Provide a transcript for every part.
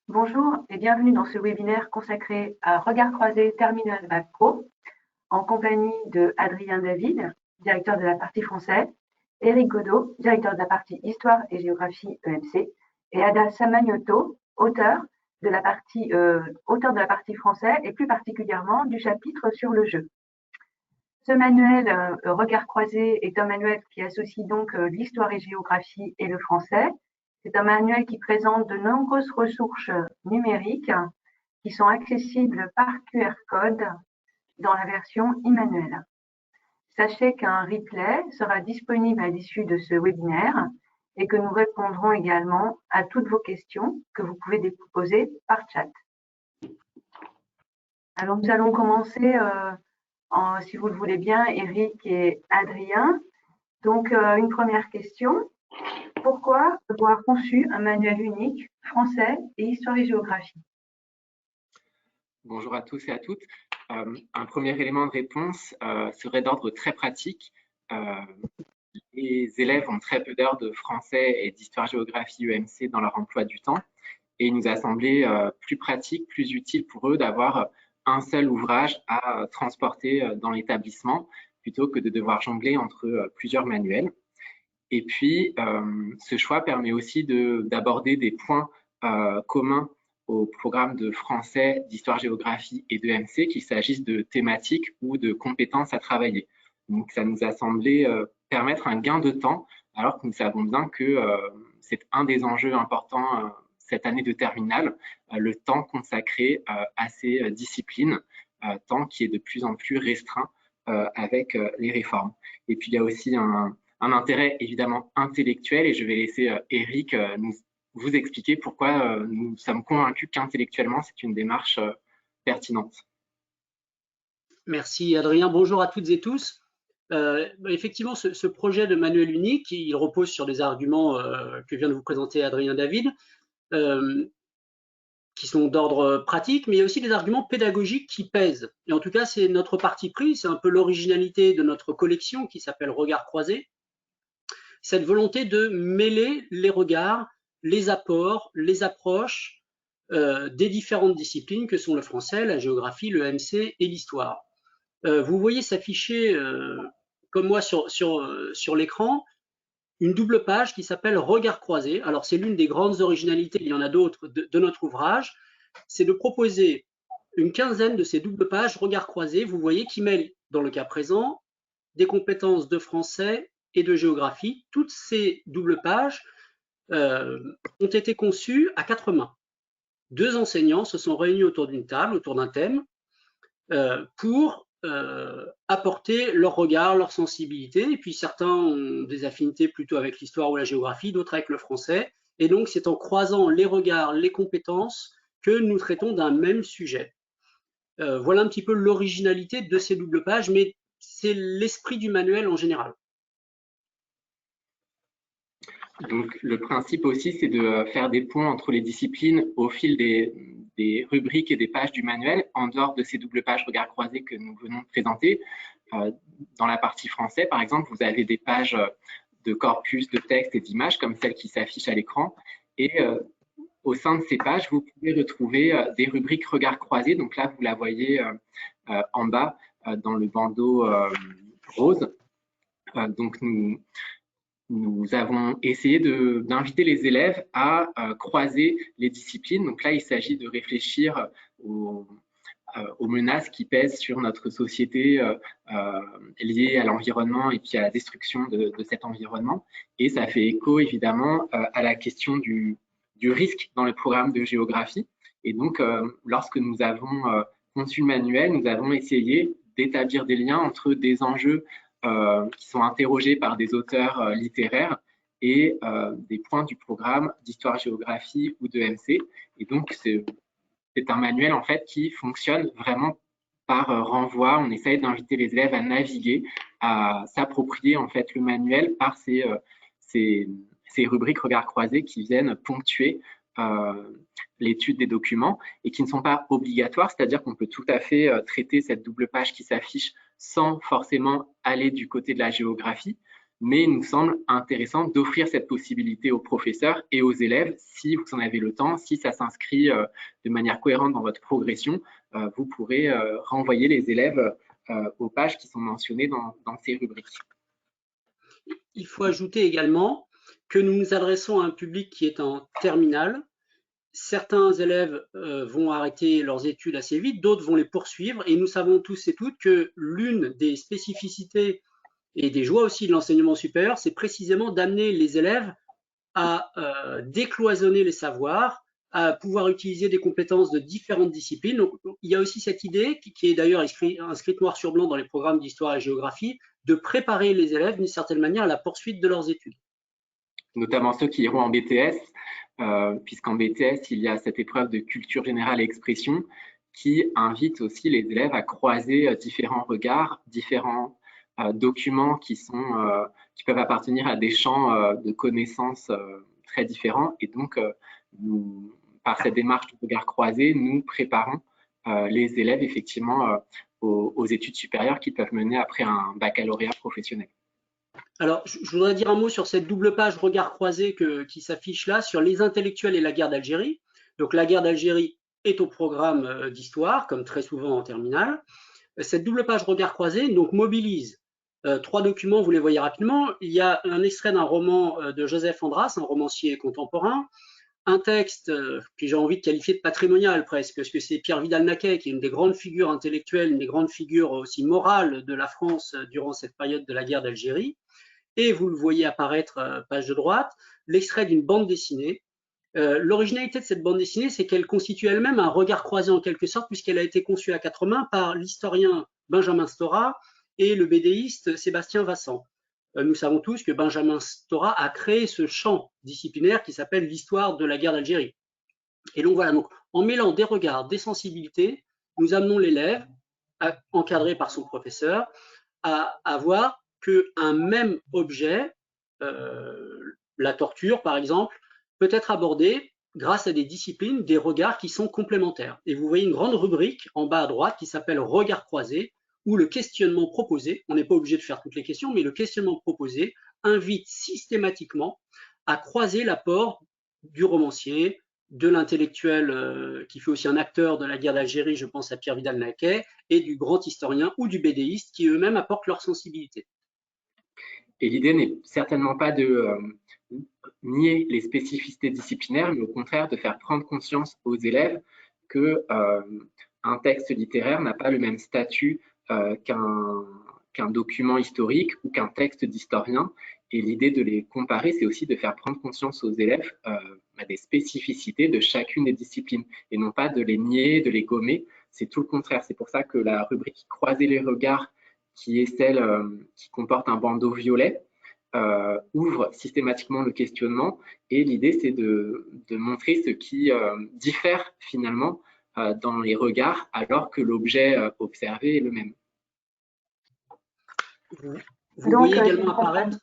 Bonjour et bienvenue dans ce webinaire consacré à Regard croisé Terminal Bac Pro en compagnie de Adrien David, directeur de la partie français, Éric Godot, directeur de la partie Histoire et Géographie EMC, et Ada Samagnoto, auteur de la partie français et plus particulièrement du chapitre sur le jeu. Ce manuel Regard croisé est un manuel qui associe donc l'histoire et géographie et le français. C'est un manuel qui présente de nombreuses ressources numériques qui sont accessibles par QR code dans la version e-manuel. Sachez qu'un replay sera disponible à l'issue de ce webinaire et que nous répondrons également à toutes vos questions que vous pouvez déposer par chat. Alors nous allons commencer, si vous le voulez bien, Éric et Adrien. Donc une première question. Pourquoi avoir conçu un manuel unique français et histoire et géographie? Bonjour à tous et à toutes. Un premier élément de réponse serait d'ordre très pratique. Les élèves ont très peu d'heures de français et d'histoire-géographie UMC dans leur emploi du temps et il nous a semblé plus pratique, plus utile pour eux d'avoir un seul ouvrage à transporter dans l'établissement plutôt que de devoir jongler entre plusieurs manuels. Et puis, ce choix permet aussi d'aborder des points communs au programme de français, d'histoire-géographie et de MC, qu'il s'agisse de thématiques ou de compétences à travailler. Donc, ça nous a semblé permettre un gain de temps, alors que nous savons bien que c'est un des enjeux importants cette année de terminale, le temps consacré à ces disciplines, temps qui est de plus en plus restreint avec les réformes. Et puis, il y a aussi un intérêt évidemment intellectuel et je vais laisser Éric vous expliquer pourquoi nous sommes convaincus qu'intellectuellement c'est une démarche pertinente. Merci Adrien, bonjour à toutes et tous. Effectivement, ce projet de manuel unique, il repose sur des arguments que vient de vous présenter Adrien David, qui sont d'ordre pratique, mais il y a aussi des arguments pédagogiques qui pèsent. Et en tout cas, c'est notre parti pris, c'est un peu l'originalité de notre collection qui s'appelle Regard croisé. Cette volonté de mêler les regards, les apports, les approches des différentes disciplines que sont le français, la géographie, le MC et l'histoire. Vous voyez s'afficher, comme moi sur l'écran, une double page qui s'appelle Regard croisé. Alors c'est l'une des grandes originalités, il y en a d'autres, de notre ouvrage, c'est de proposer une quinzaine de ces doubles pages Regard croisé, vous voyez, qui mêlent, dans le cas présent, des compétences de français et de géographie. Toutes ces doubles pages ont été conçues à quatre mains. Deux enseignants se sont réunis autour d'une table, autour d'un thème, pour apporter leur regard, leur sensibilité. Et puis certains ont des affinités plutôt avec l'histoire ou la géographie, d'autres avec le français. Et donc c'est en croisant les regards, les compétences que nous traitons d'un même sujet. Voilà un petit peu l'originalité de ces doubles pages, mais c'est l'esprit du manuel en général. Donc le principe aussi, c'est de faire des ponts entre les disciplines au fil des rubriques et des pages du manuel, en dehors de ces doubles pages regard croisés que nous venons de présenter. Dans la partie français, par exemple, vous avez des pages de corpus, de textes et d'images, comme celles qui s'affichent à l'écran. Et au sein de ces pages, vous pouvez retrouver des rubriques regard croisés. Donc là, vous la voyez en bas dans le bandeau rose. Donc nous avons essayé d'inviter les élèves à croiser les disciplines. Donc là, il s'agit de réfléchir aux menaces qui pèsent sur notre société liées à l'environnement et puis à la destruction de cet environnement. Et ça fait écho évidemment à la question du risque dans le programme de géographie. Et donc, lorsque nous avons conçu le manuel, nous avons essayé d'établir des liens entre des enjeux qui sont interrogés par des auteurs littéraires et des points du programme d'histoire-géographie ou de MC. Et donc, c'est un manuel en fait qui fonctionne vraiment par renvoi. On essaye d'inviter les élèves à naviguer, à s'approprier en fait le manuel par ces rubriques regards croisés qui viennent ponctuer l'étude des documents et qui ne sont pas obligatoires, c'est-à-dire qu'on peut tout à fait traiter cette double page qui s'affiche sans forcément aller du côté de la géographie. mais il nous semble intéressant d'offrir cette possibilité aux professeurs et aux élèves, si vous en avez le temps, si ça s'inscrit de manière cohérente dans votre progression, vous pourrez renvoyer les élèves aux pages qui sont mentionnées dans ces rubriques. Il faut ajouter également que nous nous adressons à un public qui est en terminale. Certains élèves vont arrêter leurs études assez vite, d'autres vont les poursuivre, et nous savons tous et toutes que l'une des spécificités et des joies aussi de l'enseignement supérieur, c'est précisément d'amener les élèves à décloisonner les savoirs, à pouvoir utiliser des compétences de différentes disciplines. Donc, il y a aussi cette idée, qui est d'ailleurs inscrite noir sur blanc dans les programmes d'histoire et géographie, de préparer les élèves d'une certaine manière à la poursuite de leurs études. Notamment ceux qui iront en BTS, puisqu'en BTS, il y a cette épreuve de culture générale et expression qui invite aussi les élèves à croiser différents regards, différents documents qui peuvent appartenir à des champs de connaissances très différents. Et donc, par cette démarche de regard croisé, nous préparons les élèves effectivement aux études supérieures qui peuvent mener après un baccalauréat professionnel. Alors, je voudrais dire un mot sur cette double page regard croisé qui s'affiche là, sur les intellectuels et la guerre d'Algérie. Donc, la guerre d'Algérie est au programme d'histoire, comme très souvent en terminale. Cette double page regard croisé donc, mobilise 3 documents, vous les voyez rapidement. Il y a un extrait d'un roman de Joseph Andras, un romancier contemporain, un texte que j'ai envie de qualifier de patrimonial presque, parce que c'est Pierre Vidal-Naquet, qui est une des grandes figures intellectuelles, une des grandes figures aussi morales de la France durant cette période de la guerre d'Algérie. Et vous le voyez apparaître, page de droite, l'extrait d'une bande dessinée. L'originalité de cette bande dessinée, c'est qu'elle constitue elle-même un regard croisé en quelque sorte, puisqu'elle a été conçue à 4 mains par l'historien Benjamin Stora et le bédéiste Sébastien Vassan. Nous savons tous que Benjamin Stora a créé ce champ disciplinaire qui s'appelle l'histoire de la guerre d'Algérie. Et donc voilà, donc, en mêlant des regards, des sensibilités, nous amenons l'élève, encadré par son professeur, à voir qu'un même objet, la torture par exemple, peut être abordé grâce à des disciplines, des regards qui sont complémentaires. Et vous voyez une grande rubrique en bas à droite qui s'appelle Regard croisé, où le questionnement proposé, on n'est pas obligé de faire toutes les questions, mais le questionnement proposé invite systématiquement à croiser l'apport du romancier, de l'intellectuel qui fait aussi un acteur de la guerre d'Algérie, je pense à Pierre Vidal-Naquet, et du grand historien ou du bédéiste qui eux-mêmes apportent leur sensibilité. Et l'idée n'est certainement pas de nier les spécificités disciplinaires, mais au contraire de faire prendre conscience aux élèves que un texte littéraire n'a pas le même statut qu'un document historique ou qu'un texte d'historien. Et l'idée de les comparer, c'est aussi de faire prendre conscience aux élèves des spécificités de chacune des disciplines et non pas de les nier, de les gommer. C'est tout le contraire. C'est pour ça que la rubrique Croiser les regards, qui est celle qui comporte un bandeau violet, ouvre systématiquement le questionnement. Et l'idée, c'est de montrer ce qui diffère finalement dans les regards, alors que l'objet observé est le même. Vous voyez également apparaître,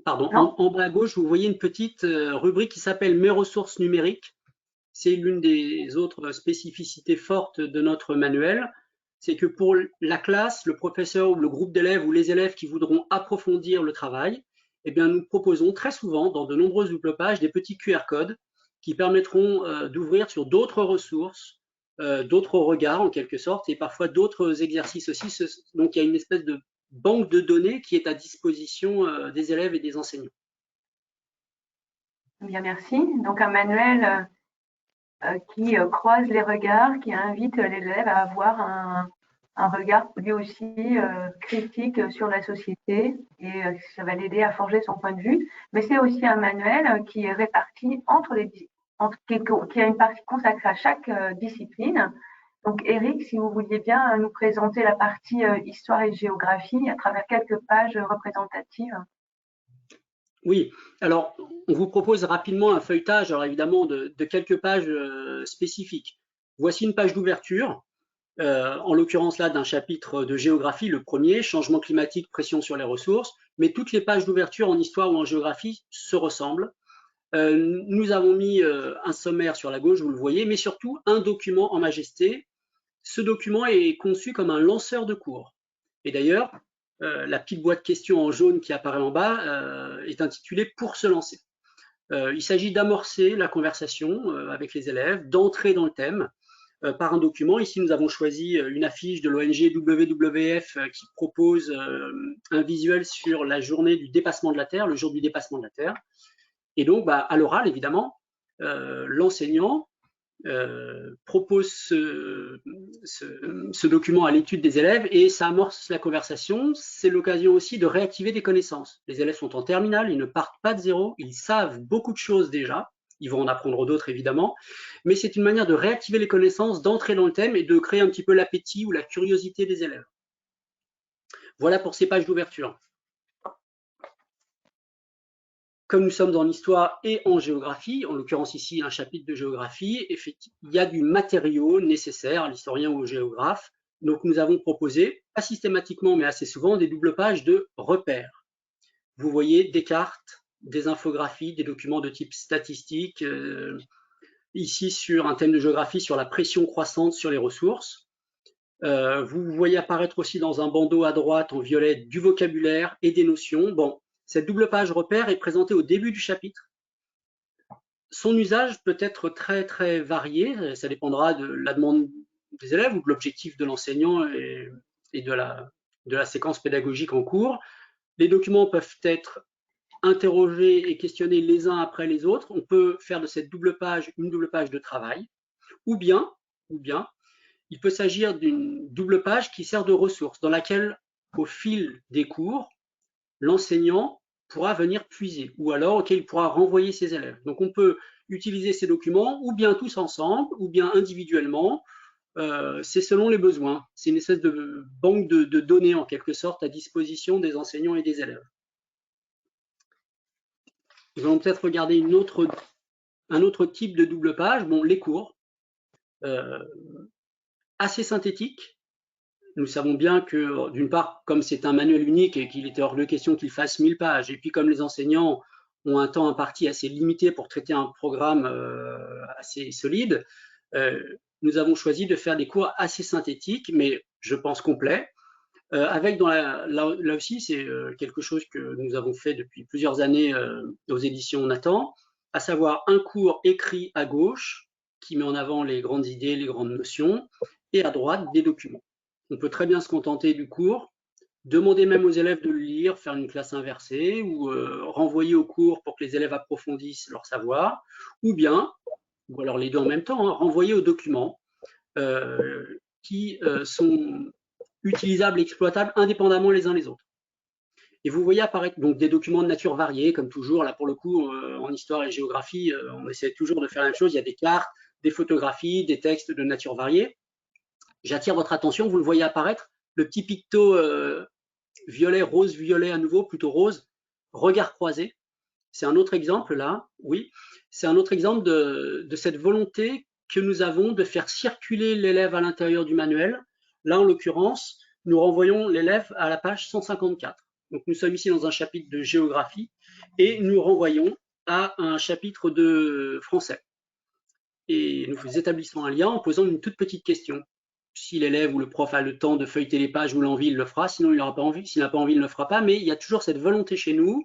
pardon, en bas à gauche, vous voyez une petite rubrique qui s'appelle Mes ressources numériques. C'est l'une des autres spécificités fortes de notre manuel. C'est que pour la classe, le professeur ou le groupe d'élèves ou les élèves qui voudront approfondir le travail, eh bien, nous proposons très souvent dans de nombreuses doubles pages des petits QR codes qui permettront d'ouvrir sur d'autres ressources, d'autres regards en quelque sorte, et parfois d'autres exercices aussi. Donc il y a une espèce de banque de données qui est à disposition des élèves et des enseignants. Bien, merci. Donc un manuel qui croise les regards, qui invite l'élève à avoir un regard lui aussi critique sur la société, et ça va l'aider à forger son point de vue. Mais c'est aussi un manuel qui est réparti qui a une partie consacrée à chaque discipline. Donc Eric, si vous vouliez bien nous présenter la partie histoire et géographie à travers quelques pages représentatives. Oui, alors on vous propose rapidement un feuilletage, alors évidemment de quelques pages spécifiques. Voici une page d'ouverture, en l'occurrence là d'un chapitre de géographie, le premier, changement climatique, pression sur les ressources, mais toutes les pages d'ouverture en histoire ou en géographie se ressemblent. Nous avons mis un sommaire sur la gauche, vous le voyez, mais surtout un document en majesté. Ce document est conçu comme un lanceur de cours. Et d'ailleurs, la petite boîte questions en jaune qui apparaît en bas est intitulée « Pour se lancer ». Il s'agit d'amorcer la conversation avec les élèves, d'entrer dans le thème par un document. Ici, nous avons choisi une affiche de l'ONG WWF qui propose un visuel sur la journée du dépassement de la Terre, le jour du dépassement de la Terre. Et donc, à l'oral, évidemment, l'enseignant propose ce document à l'étude des élèves et ça amorce la conversation. C'est l'occasion aussi de réactiver des connaissances. Les élèves sont en terminale, ils ne partent pas de zéro, ils savent beaucoup de choses déjà, ils vont en apprendre d'autres évidemment, mais c'est une manière de réactiver les connaissances, d'entrer dans le thème et de créer un petit peu l'appétit ou la curiosité des élèves. Voilà pour ces pages d'ouverture. Comme nous sommes en histoire et en géographie, en l'occurrence ici un chapitre de géographie, il y a du matériau nécessaire à l'historien ou au géographe. Donc nous avons proposé, pas systématiquement mais assez souvent, des doubles pages de repères. Vous voyez des cartes, des infographies, des documents de type statistique, ici sur un thème de géographie sur la pression croissante sur les ressources. Vous voyez apparaître aussi dans un bandeau à droite en violet du vocabulaire et des notions. Bon, cette double page repère est présentée au début du chapitre. Son usage peut être très très varié, ça dépendra de la demande des élèves ou de l'objectif de l'enseignant et de la séquence pédagogique en cours. Les documents peuvent être interrogés et questionnés les uns après les autres. On peut faire de cette double page une double page de travail, ou bien il peut s'agir d'une double page qui sert de ressource, dans laquelle, au fil des cours, l'enseignant pourra venir puiser, ou alors auquel il pourra renvoyer ses élèves. Donc on peut utiliser ces documents, ou bien tous ensemble, ou bien individuellement, c'est selon les besoins. C'est une espèce de banque de données, en quelque sorte, à disposition des enseignants et des élèves. Nous allons peut-être regarder un autre type de double page, bon, les cours. Assez synthétique. Nous savons bien que, d'une part, comme c'est un manuel unique et qu'il était hors de question qu'il fasse 1000 pages, et puis comme les enseignants ont un temps imparti assez limité pour traiter un programme assez solide, nous avons choisi de faire des cours assez synthétiques, mais je pense complets, avec là aussi, c'est quelque chose que nous avons fait depuis plusieurs années aux éditions Nathan, à savoir un cours écrit à gauche, qui met en avant les grandes idées, les grandes notions, et à droite, des documents. On peut très bien se contenter du cours, demander même aux élèves de le lire, faire une classe inversée, ou renvoyer au cours pour que les élèves approfondissent leur savoir, ou alors les deux en même temps, renvoyer aux documents qui sont utilisables et exploitables indépendamment les uns les autres. Et vous voyez apparaître donc des documents de nature variée, comme toujours, là pour le coup, en histoire et géographie, on essaie toujours de faire la même chose, il y a des cartes, des photographies, des textes de nature variée. J'attire votre attention, vous le voyez apparaître, le petit picto violet, rose-violet à nouveau, plutôt rose, regard croisé. C'est un autre exemple là, oui, c'est un autre exemple de cette volonté que nous avons de faire circuler l'élève à l'intérieur du manuel. Là, en l'occurrence, nous renvoyons l'élève à la page 154. Donc, nous sommes ici dans un chapitre de géographie et nous renvoyons à un chapitre de français. Et nous établissons un lien en posant une toute petite question. Si l'élève ou le prof a le temps de feuilleter les pages ou l'envie, il le fera. Sinon, il n'aura pas envie. S'il n'a pas envie, il ne le fera pas. Mais il y a toujours cette volonté chez nous,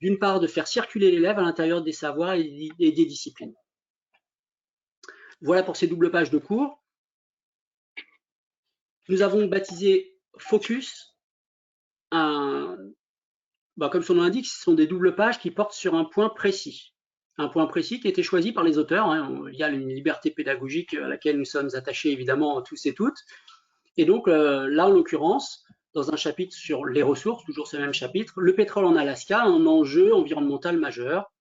d'une part, de faire circuler l'élève à l'intérieur des savoirs et des disciplines. Voilà pour ces doubles pages de cours. Nous avons baptisé Focus. Comme son nom l'indique, ce sont des doubles pages qui portent sur un point précis. Un point précis qui a été choisi par les auteurs. Il y a une liberté pédagogique à laquelle nous sommes attachés évidemment tous et toutes. Et donc là, en l'occurrence, dans un chapitre sur les ressources, toujours ce même chapitre, le pétrole en Alaska, un enjeu environnemental majeur,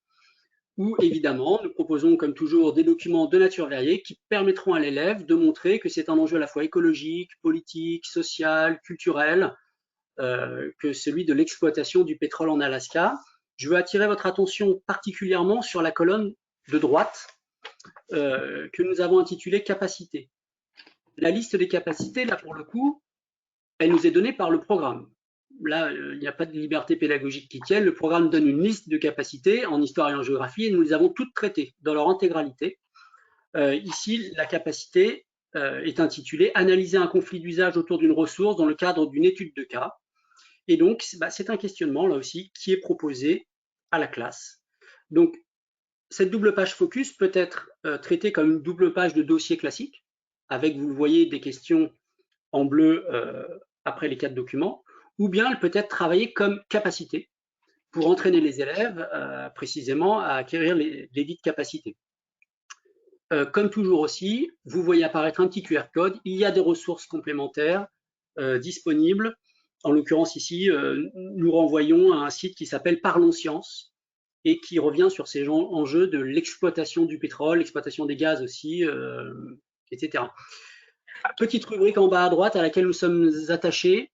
où évidemment, nous proposons comme toujours des documents de nature variée qui permettront à l'élève de montrer que c'est un enjeu à la fois écologique, politique, social, culturel, que celui de l'exploitation du pétrole en Alaska. Je veux attirer votre attention particulièrement sur la colonne de droite que nous avons intitulée « Capacités ». La liste des capacités, là pour le coup, elle nous est donnée par le programme. Là, il n'y a pas de liberté pédagogique qui tienne. Le programme donne une liste de capacités en histoire et en géographie et nous les avons toutes traitées dans leur intégralité. Ici, la capacité est intitulée « Analyser un conflit d'usage autour d'une ressource dans le cadre d'une étude de cas ». Et donc, c'est un questionnement, là aussi, qui est proposé à la classe. Donc, cette double page focus peut être traitée comme une double page de dossier classique, avec, vous le voyez, des questions en bleu après les 4 documents, ou bien elle peut être travaillée comme capacité pour entraîner les élèves précisément à acquérir les dites capacités. Comme toujours aussi, vous voyez apparaître un petit QR code. Il y a des ressources complémentaires disponibles. En l'occurrence ici, nous renvoyons à un site qui s'appelle Parlons Science et qui revient sur ces enjeux de l'exploitation du pétrole, l'exploitation des gaz aussi, etc. Petite rubrique en bas à droite à laquelle nous sommes attachés,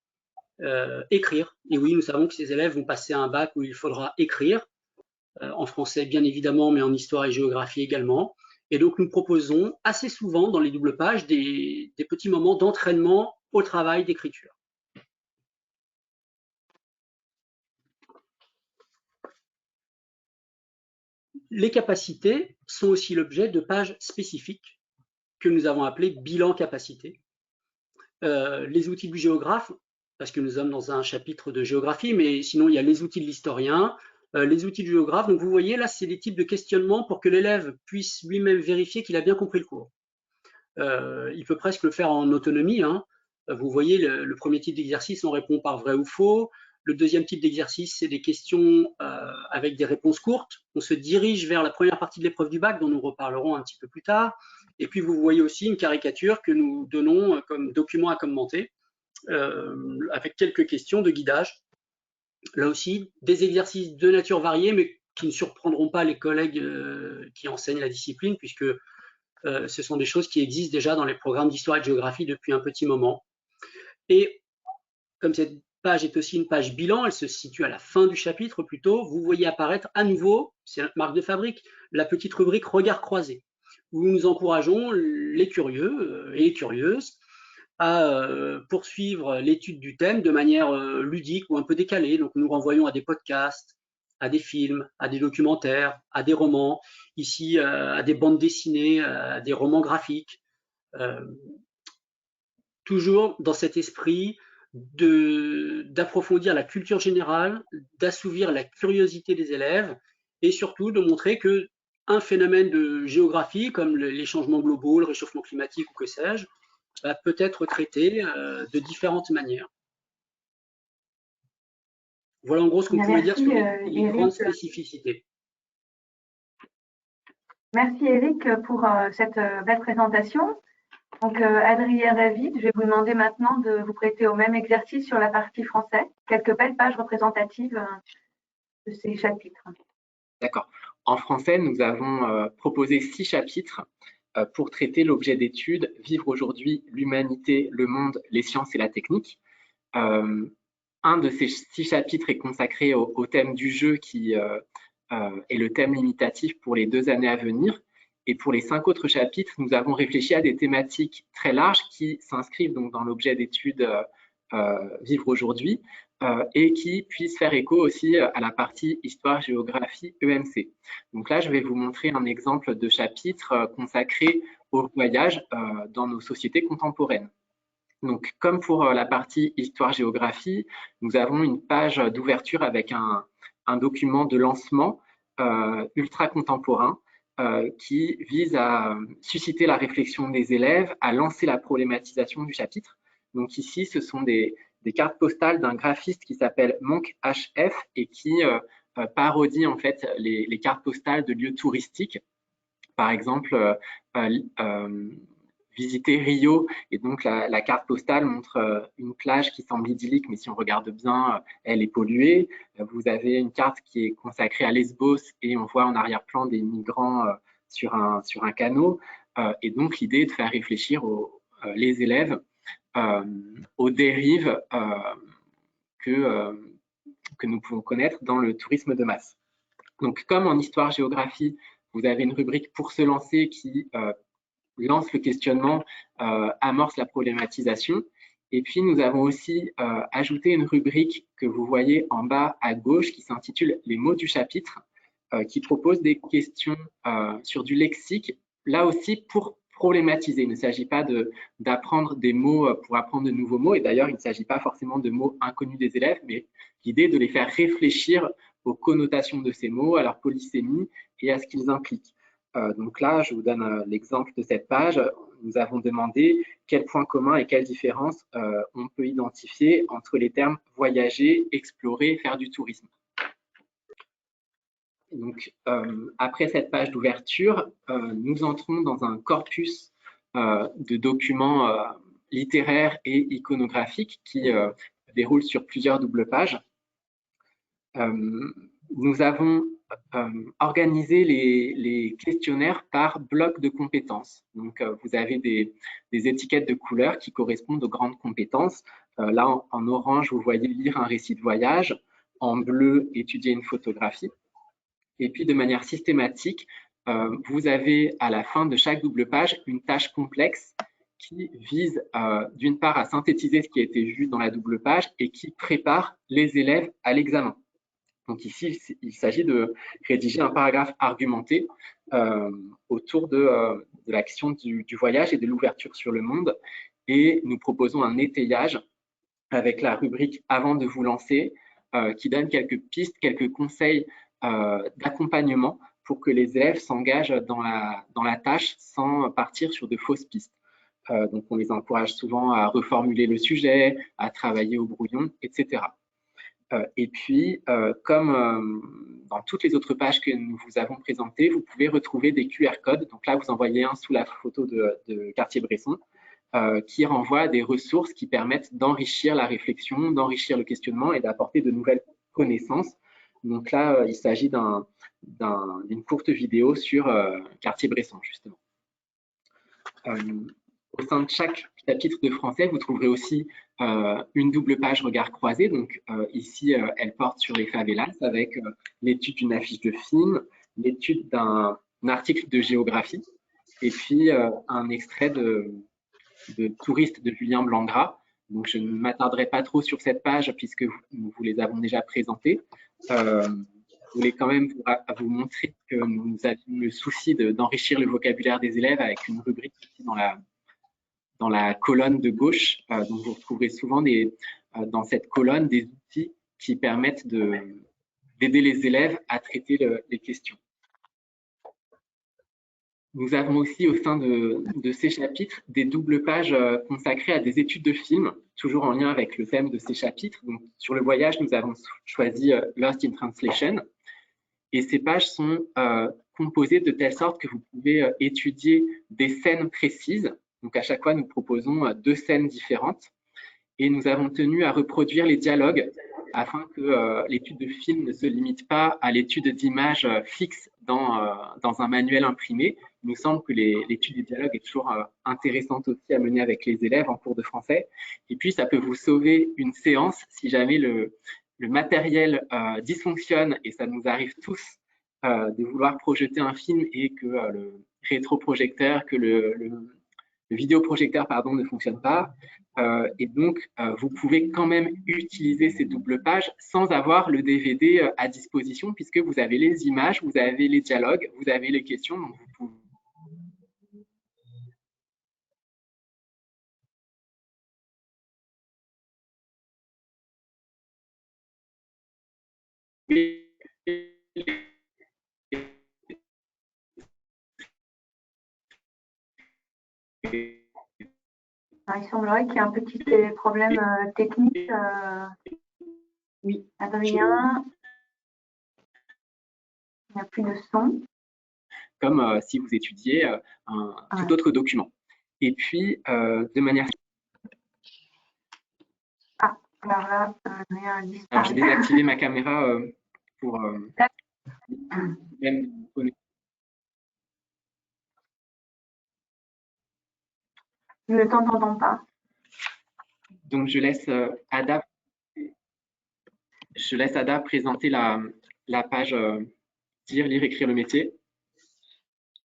écrire. Et oui, nous savons que ces élèves vont passer un bac où il faudra écrire, en français bien évidemment, mais en histoire et géographie également. Et donc nous proposons assez souvent dans les doubles pages des petits moments d'entraînement au travail d'écriture. Les capacités sont aussi l'objet de pages spécifiques que nous avons appelées bilan capacité. Les outils du géographe, parce que nous sommes dans un chapitre de géographie, mais sinon il y a les outils de l'historien, les outils du géographe. Donc vous voyez là, c'est des types de questionnements pour que l'élève puisse lui-même vérifier qu'il a bien compris le cours. Il peut presque le faire en autonomie, hein. Vous voyez le premier type d'exercice, on répond par vrai ou faux. Le deuxième type d'exercice, c'est des questions avec des réponses courtes. On se dirige vers la première partie de l'épreuve du bac, dont nous reparlerons un petit peu plus tard. Et puis, vous voyez aussi une caricature que nous donnons comme document à commenter, avec quelques questions de guidage. Là aussi, des exercices de nature variée, mais qui ne surprendront pas les collègues qui enseignent la discipline, puisque ce sont des choses qui existent déjà dans les programmes d'histoire et de géographie depuis un petit moment. Et comme cette page est aussi une page bilan, elle se situe à la fin du chapitre plutôt, vous voyez apparaître à nouveau, c'est notre marque de fabrique, la petite rubrique regard croisé, où nous encourageons les curieux et les curieuses à poursuivre l'étude du thème de manière ludique ou un peu décalée. Donc nous renvoyons à des podcasts, à des films, à des documentaires, à des romans, ici à des bandes dessinées, à des romans graphiques, toujours dans cet esprit d'approfondir la culture générale, d'assouvir la curiosité des élèves et surtout de montrer que un phénomène de géographie comme les changements globaux, le réchauffement climatique ou que sais-je, peut être traité de différentes manières. Voilà en gros ce qu'on pouvait dire sur les grandes spécificités. Merci Eric pour cette belle présentation. Donc Adrien David, je vais vous demander maintenant de vous prêter au même exercice sur la partie français, quelques belles pages représentatives de ces chapitres. D'accord. En français, nous avons proposé 6 chapitres pour traiter l'objet d'étude « Vivre aujourd'hui, l'humanité, le monde, les sciences et la technique ». Un de ces 6 chapitres est consacré au thème du jeu qui est le thème limitatif pour les 2 années à venir. Et pour les 5 autres chapitres, nous avons réfléchi à des thématiques très larges qui s'inscrivent donc dans l'objet d'étude Vivre aujourd'hui et qui puissent faire écho aussi à la partie Histoire, Géographie, EMC. Donc là, je vais vous montrer un exemple de chapitre consacré au voyage dans nos sociétés contemporaines. Donc, comme pour la partie Histoire-Géographie, nous avons une page d'ouverture avec un document de lancement ultra contemporain qui vise à susciter la réflexion des élèves, à lancer la problématisation du chapitre. Donc ici, ce sont des cartes postales d'un graphiste qui s'appelle Monk HF et qui parodie en fait les cartes postales de lieux touristiques. Par exemple, visiter Rio et donc la carte postale montre une plage qui semble idyllique, mais si on regarde bien, elle est polluée. Vous avez une carte qui est consacrée à Lesbos et on voit en arrière-plan des migrants sur un canot. Et donc l'idée est de faire réfléchir les élèves aux dérives que nous pouvons connaître dans le tourisme de masse. Donc comme en histoire-géographie, vous avez une rubrique pour se lancer qui lance le questionnement, amorce la problématisation. Et puis, nous avons aussi ajouté une rubrique que vous voyez en bas à gauche qui s'intitule « Les mots du chapitre », qui propose des questions sur du lexique, là aussi pour problématiser. Il ne s'agit pas d'apprendre des mots pour apprendre de nouveaux mots. Et d'ailleurs, il ne s'agit pas forcément de mots inconnus des élèves, mais l'idée de les faire réfléchir aux connotations de ces mots, à leur polysémie et à ce qu'ils impliquent. Donc là, je vous donne l'exemple de cette page. Nous avons demandé quels points communs et quelles différences on peut identifier entre les termes voyager, explorer, faire du tourisme. Donc, après cette page d'ouverture, nous entrons dans un corpus de documents littéraires et iconographiques qui déroule sur plusieurs doubles pages. Nous avons organisé les questionnaires par bloc de compétences. Donc, vous avez des étiquettes de couleurs qui correspondent aux grandes compétences. Là, en orange, vous voyez lire un récit de voyage. En bleu, étudier une photographie. Et puis, de manière systématique, vous avez à la fin de chaque double page une tâche complexe qui vise d'une part à synthétiser ce qui a été vu dans la double page et qui prépare les élèves à l'examen. Donc ici, il s'agit de rédiger un paragraphe argumenté autour de l'action du voyage et de l'ouverture sur le monde. Et nous proposons un étayage avec la rubrique « Avant de vous lancer » qui donne quelques pistes, quelques conseils d'accompagnement pour que les élèves s'engagent dans la tâche sans partir sur de fausses pistes. Donc, on les encourage souvent à reformuler le sujet, à travailler au brouillon, etc. Et puis, comme dans toutes les autres pages que nous vous avons présentées, vous pouvez retrouver des QR codes. Donc là, vous en voyez un sous la photo de Cartier-Bresson, qui renvoie à des ressources qui permettent d'enrichir la réflexion, d'enrichir le questionnement et d'apporter de nouvelles connaissances. Donc là, il s'agit d'une courte vidéo sur Cartier-Bresson, justement. Au sein de chaque chapitre de français, vous trouverez aussi une double page regard croisé. Donc ici, elle porte sur les favelas avec l'étude d'une affiche de film, l'étude d'un article de géographie et puis un extrait de Touristes de Julien Blangras. Donc je ne m'attarderai pas trop sur cette page puisque nous vous les avons déjà présentées. Je voulais quand même vous montrer que nous avions le souci d'enrichir le vocabulaire des élèves avec une rubrique ici dans la colonne de gauche. Donc vous retrouverez souvent dans cette colonne des outils qui permettent d'aider les élèves à traiter les questions. Nous avons aussi au sein de ces chapitres des doubles pages consacrées à des études de films, toujours en lien avec le thème de ces chapitres. Donc, sur le voyage, nous avons choisi Lost in Translation. Et ces pages sont composées de telle sorte que vous pouvez étudier des scènes précises. Donc, à chaque fois, nous proposons 2 scènes différentes. Et nous avons tenu à reproduire les dialogues afin que l'étude de film ne se limite pas à l'étude d'images fixes dans un manuel imprimé. Il nous semble que l'étude du dialogue est toujours intéressante aussi à mener avec les élèves en cours de français. Et puis, ça peut vous sauver une séance si jamais le matériel dysfonctionne, et ça nous arrive tous de vouloir projeter un film et que le rétroprojecteur, que le vidéoprojecteur pardon, ne fonctionne pas. Et donc, vous pouvez quand même utiliser ces doubles pages sans avoir le DVD à disposition puisque vous avez les images, vous avez les dialogues, vous avez les questions. Donc vous pouvez Il semblerait qu'il y ait un petit problème technique. Oui, Adrien, il n'y a plus de son. Comme si vous étudiez un tout autre document. Et puis, de manière... Ah, alors là, Adrien a disparu. Alors, j'ai désactivé ma caméra pour... Je ne t'entends pas. Donc, je laisse Ada présenter la page Dire, lire, écrire le métier.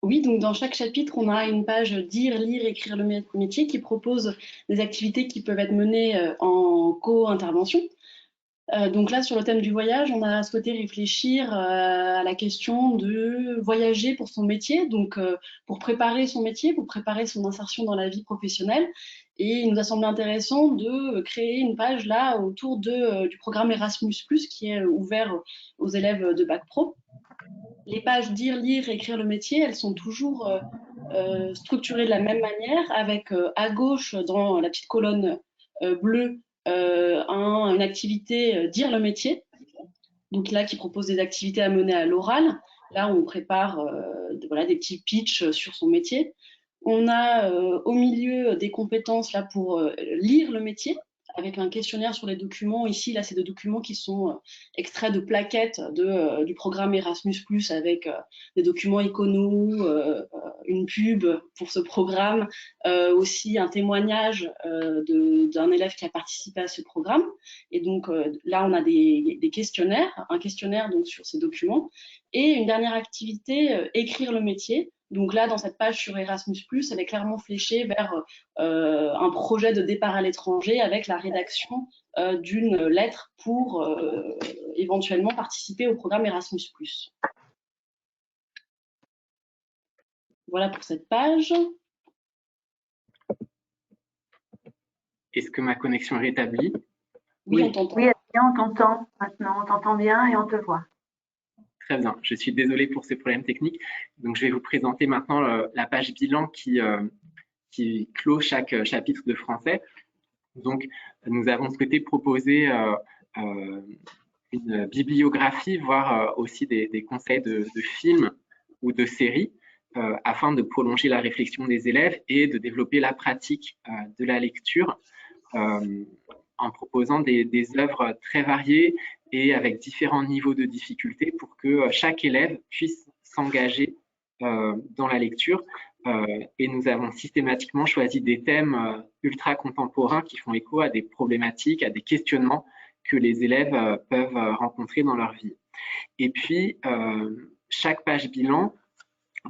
Oui, donc dans chaque chapitre, on a une page Dire, lire, écrire le métier qui propose des activités qui peuvent être menées en co-intervention. Donc là, sur le thème du voyage, on a souhaité réfléchir à la question de voyager pour son métier, donc pour préparer son métier, pour préparer son insertion dans la vie professionnelle. Et il nous a semblé intéressant de créer une page là autour du programme Erasmus+, qui est ouvert aux élèves de Bac Pro. Les pages dire, lire, écrire le métier, elles sont toujours structurées de la même manière, avec à gauche, dans la petite colonne bleue, une activité dire le métier, donc là qui propose des activités à mener à l'oral. Là, on prépare voilà, des petits pitchs sur son métier. On a au milieu des compétences là pour lire le métier, avec un questionnaire sur les documents. Ici, là, c'est des documents qui sont extraits de plaquettes du programme Erasmus+, avec des documents iconos, une pub pour ce programme, aussi un témoignage d'un élève qui a participé à ce programme. Et donc là, on a des questionnaires, un questionnaire donc sur ces documents, et une dernière activité, écrire le métier. Donc là, dans cette page sur Erasmus+, elle est clairement fléchée vers un projet de départ à l'étranger avec la rédaction d'une lettre pour éventuellement participer au programme Erasmus+. Voilà pour cette page. Est-ce que ma connexion est rétablie? Oui, on t'entend. Oui, on t'entend maintenant, on t'entend bien et on te voit. Très bien, je suis désolé pour ces problèmes techniques. Donc, je vais vous présenter maintenant la page bilan qui clôt chaque chapitre de français. Donc, nous avons souhaité proposer une bibliographie, voire aussi des conseils de films ou de séries, afin de prolonger la réflexion des élèves et de développer la pratique de la lecture en proposant des œuvres très variées et avec différents niveaux de difficulté pour que chaque élève puisse s'engager dans la lecture. Et nous avons systématiquement choisi des thèmes ultra contemporains qui font écho à des problématiques, à des questionnements que les élèves peuvent rencontrer dans leur vie. Et puis, chaque page bilan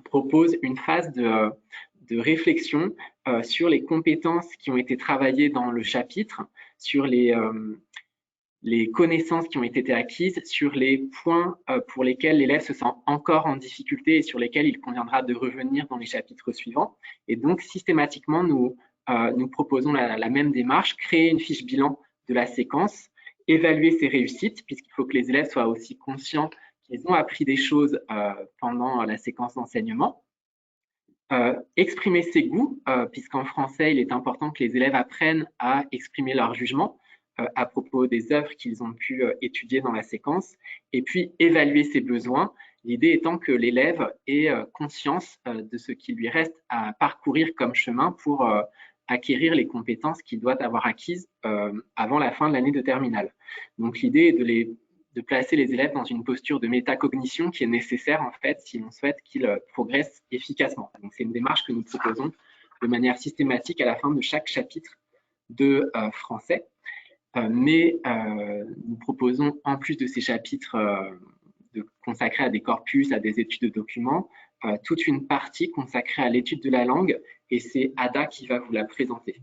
propose une phase de réflexion sur les compétences qui ont été travaillées dans le chapitre, sur les connaissances qui ont été acquises, sur les points pour lesquels l'élève se sent encore en difficulté et sur lesquels il conviendra de revenir dans les chapitres suivants. Et donc, systématiquement, nous proposons la même démarche, créer une fiche bilan de la séquence, évaluer ses réussites, puisqu'il faut que les élèves soient aussi conscients qu'ils ont appris des choses pendant la séquence d'enseignement. Exprimer ses goûts, puisqu'en français, il est important que les élèves apprennent à exprimer leur jugement à propos des œuvres qu'ils ont pu étudier dans la séquence, et puis évaluer ses besoins, l'idée étant que l'élève ait conscience de ce qui lui reste à parcourir comme chemin pour acquérir les compétences qu'il doit avoir acquises avant la fin de l'année de terminale. Donc l'idée est de placer les élèves dans une posture de métacognition qui est nécessaire en fait si l'on souhaite qu'ils progressent efficacement. Donc c'est une démarche que nous proposons de manière systématique à la fin de chaque chapitre de français. Mais nous proposons, en plus de ces chapitres consacrés à des corpus, à des études de documents, toute une partie consacrée à l'étude de la langue, et c'est Ada qui va vous la présenter.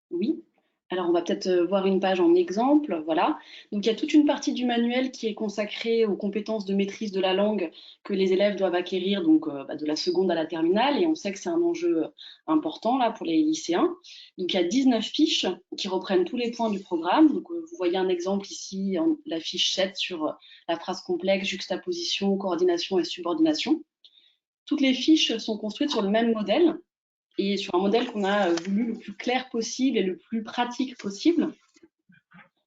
Oui. Alors, on va peut-être voir une page en exemple, voilà. Donc, il y a toute une partie du manuel qui est consacrée aux compétences de maîtrise de la langue que les élèves doivent acquérir, donc de la seconde à la terminale, et on sait que c'est un enjeu important là pour les lycéens. Donc, il y a 19 fiches qui reprennent tous les points du programme. Donc, vous voyez un exemple ici, la fiche 7 sur la phrase complexe, juxtaposition, coordination et subordination. Toutes les fiches sont construites sur le même modèle, et sur un modèle qu'on a voulu le plus clair possible et le plus pratique possible,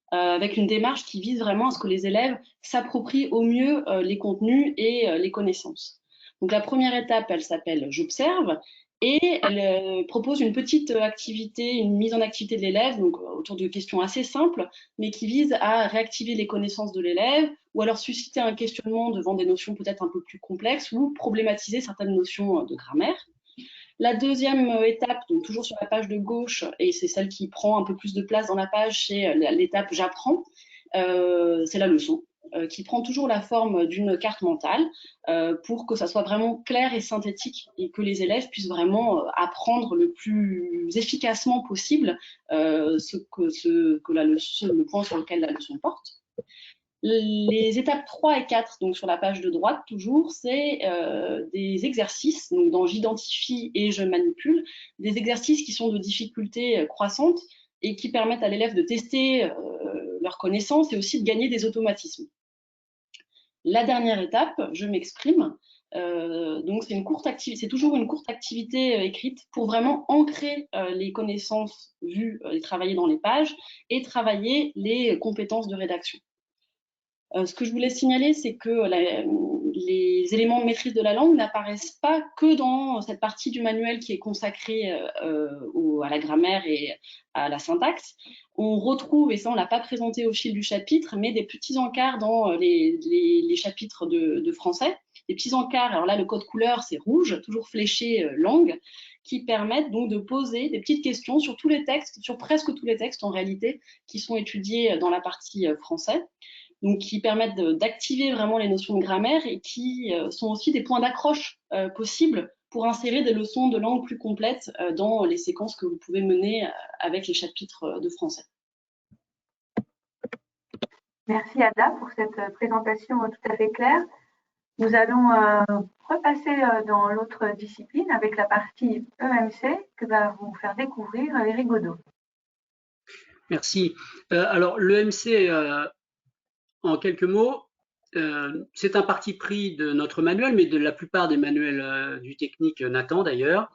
avec une démarche qui vise vraiment à ce que les élèves s'approprient au mieux les contenus et les connaissances. Donc la première étape, elle s'appelle « J'observe » et elle propose une petite activité, une mise en activité de l'élève, donc autour de questions assez simples, mais qui visent à réactiver les connaissances de l'élève ou alors susciter un questionnement devant des notions peut-être un peu plus complexes ou problématiser certaines notions de grammaire. La deuxième étape, donc toujours sur la page de gauche, et c'est celle qui prend un peu plus de place dans la page, c'est l'étape « J'apprends », c'est la leçon. qui prend toujours la forme d'une carte mentale pour que ça soit vraiment clair et synthétique et que les élèves puissent vraiment apprendre le plus efficacement possible le point sur lequel la leçon porte. Les étapes 3 et 4, donc sur la page de droite toujours, c'est des exercices, donc dans j'identifie et je manipule, des exercices qui sont de difficulté croissante et qui permettent à l'élève de tester leurs connaissances et aussi de gagner des automatismes. La dernière étape, je m'exprime, donc c'est toujours une courte activité écrite pour vraiment ancrer les connaissances vues et travailler dans les pages et travailler les compétences de rédaction. Ce que je voulais signaler, c'est que les éléments de maîtrise de la langue n'apparaissent pas que dans cette partie du manuel qui est consacrée à la grammaire et à la syntaxe. On retrouve, et ça on ne l'a pas présenté au fil du chapitre, mais des petits encarts dans les chapitres de français. Des petits encarts, alors là le code couleur c'est rouge, toujours fléché langue, qui permettent donc de poser des petites questions sur tous les textes, sur presque tous les textes en réalité, qui sont étudiés dans la partie français. Donc qui permettent d'activer vraiment les notions de grammaire et qui sont aussi des points d'accroche possibles pour insérer des leçons de langue plus complètes dans les séquences que vous pouvez mener avec les chapitres de français. Merci Ada pour cette présentation tout à fait claire. Nous allons repasser dans l'autre discipline avec la partie EMC que va vous faire découvrir Eric Godot. Merci. Alors l'EMC, en quelques mots, c'est un parti pris de notre manuel, mais de la plupart des manuels du technique Nathan d'ailleurs.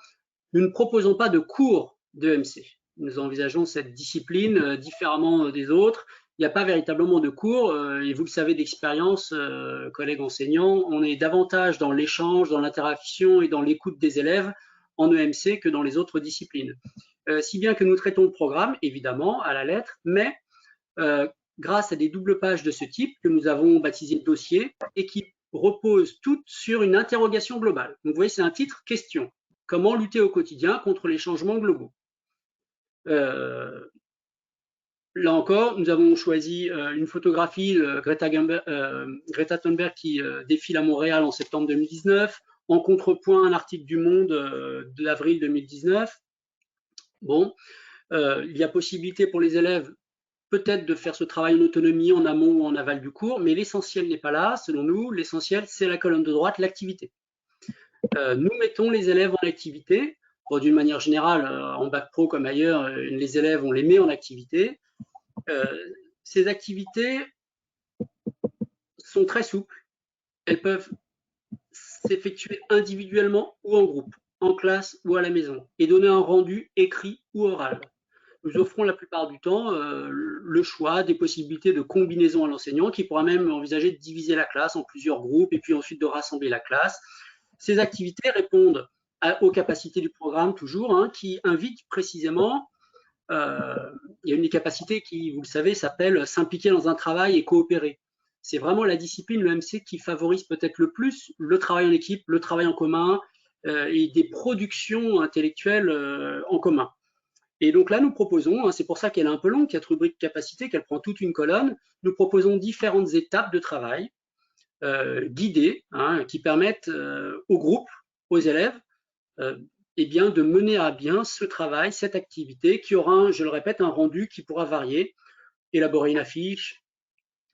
Nous ne proposons pas de cours d'EMC. Nous envisageons cette discipline différemment des autres. Il n'y a pas véritablement de cours, et vous le savez d'expérience, collègues enseignants, on est davantage dans l'échange, dans l'interaction et dans l'écoute des élèves en EMC que dans les autres disciplines. Si bien que nous traitons le programme, évidemment, à la lettre, mais grâce à des doubles pages de ce type que nous avons baptisé dossier et qui reposent toutes sur une interrogation globale. Donc vous voyez, c'est un titre question. Comment lutter au quotidien contre les changements globaux? Là encore, nous avons choisi une photographie de Greta Thunberg qui défile à Montréal en septembre 2019, en contrepoint un article du Monde d'avril 2019. Bon, il y a possibilité pour les élèves peut-être de faire ce travail en autonomie, en amont ou en aval du cours, mais l'essentiel n'est pas là, selon nous. L'essentiel, c'est la colonne de droite, l'activité. Nous mettons les élèves en activité. Bon, d'une manière générale, en bac pro comme ailleurs, les élèves, on les met en activité. Ces activités sont très souples. Elles peuvent s'effectuer individuellement ou en groupe, en classe ou à la maison, et donner un rendu écrit ou oral. Nous offrons la plupart du temps le choix des possibilités de combinaison à l'enseignant qui pourra même envisager de diviser la classe en plusieurs groupes et puis ensuite de rassembler la classe. Ces activités répondent aux capacités du programme toujours, hein, qui invite précisément, il y a une des capacités qui, vous le savez, s'appelle s'impliquer dans un travail et coopérer. C'est vraiment la discipline, le MC, qui favorise peut-être le plus le travail en équipe, le travail en commun et des productions intellectuelles en commun. Et donc là, nous proposons, c'est pour ça qu'elle est un peu longue, cette rubrique capacité, qu'elle prend toute une colonne, nous proposons différentes étapes de travail guidées, hein, qui permettent au groupe, aux élèves, eh bien, de mener à bien ce travail, cette activité, qui aura, je le répète, un rendu qui pourra varier, élaborer une affiche,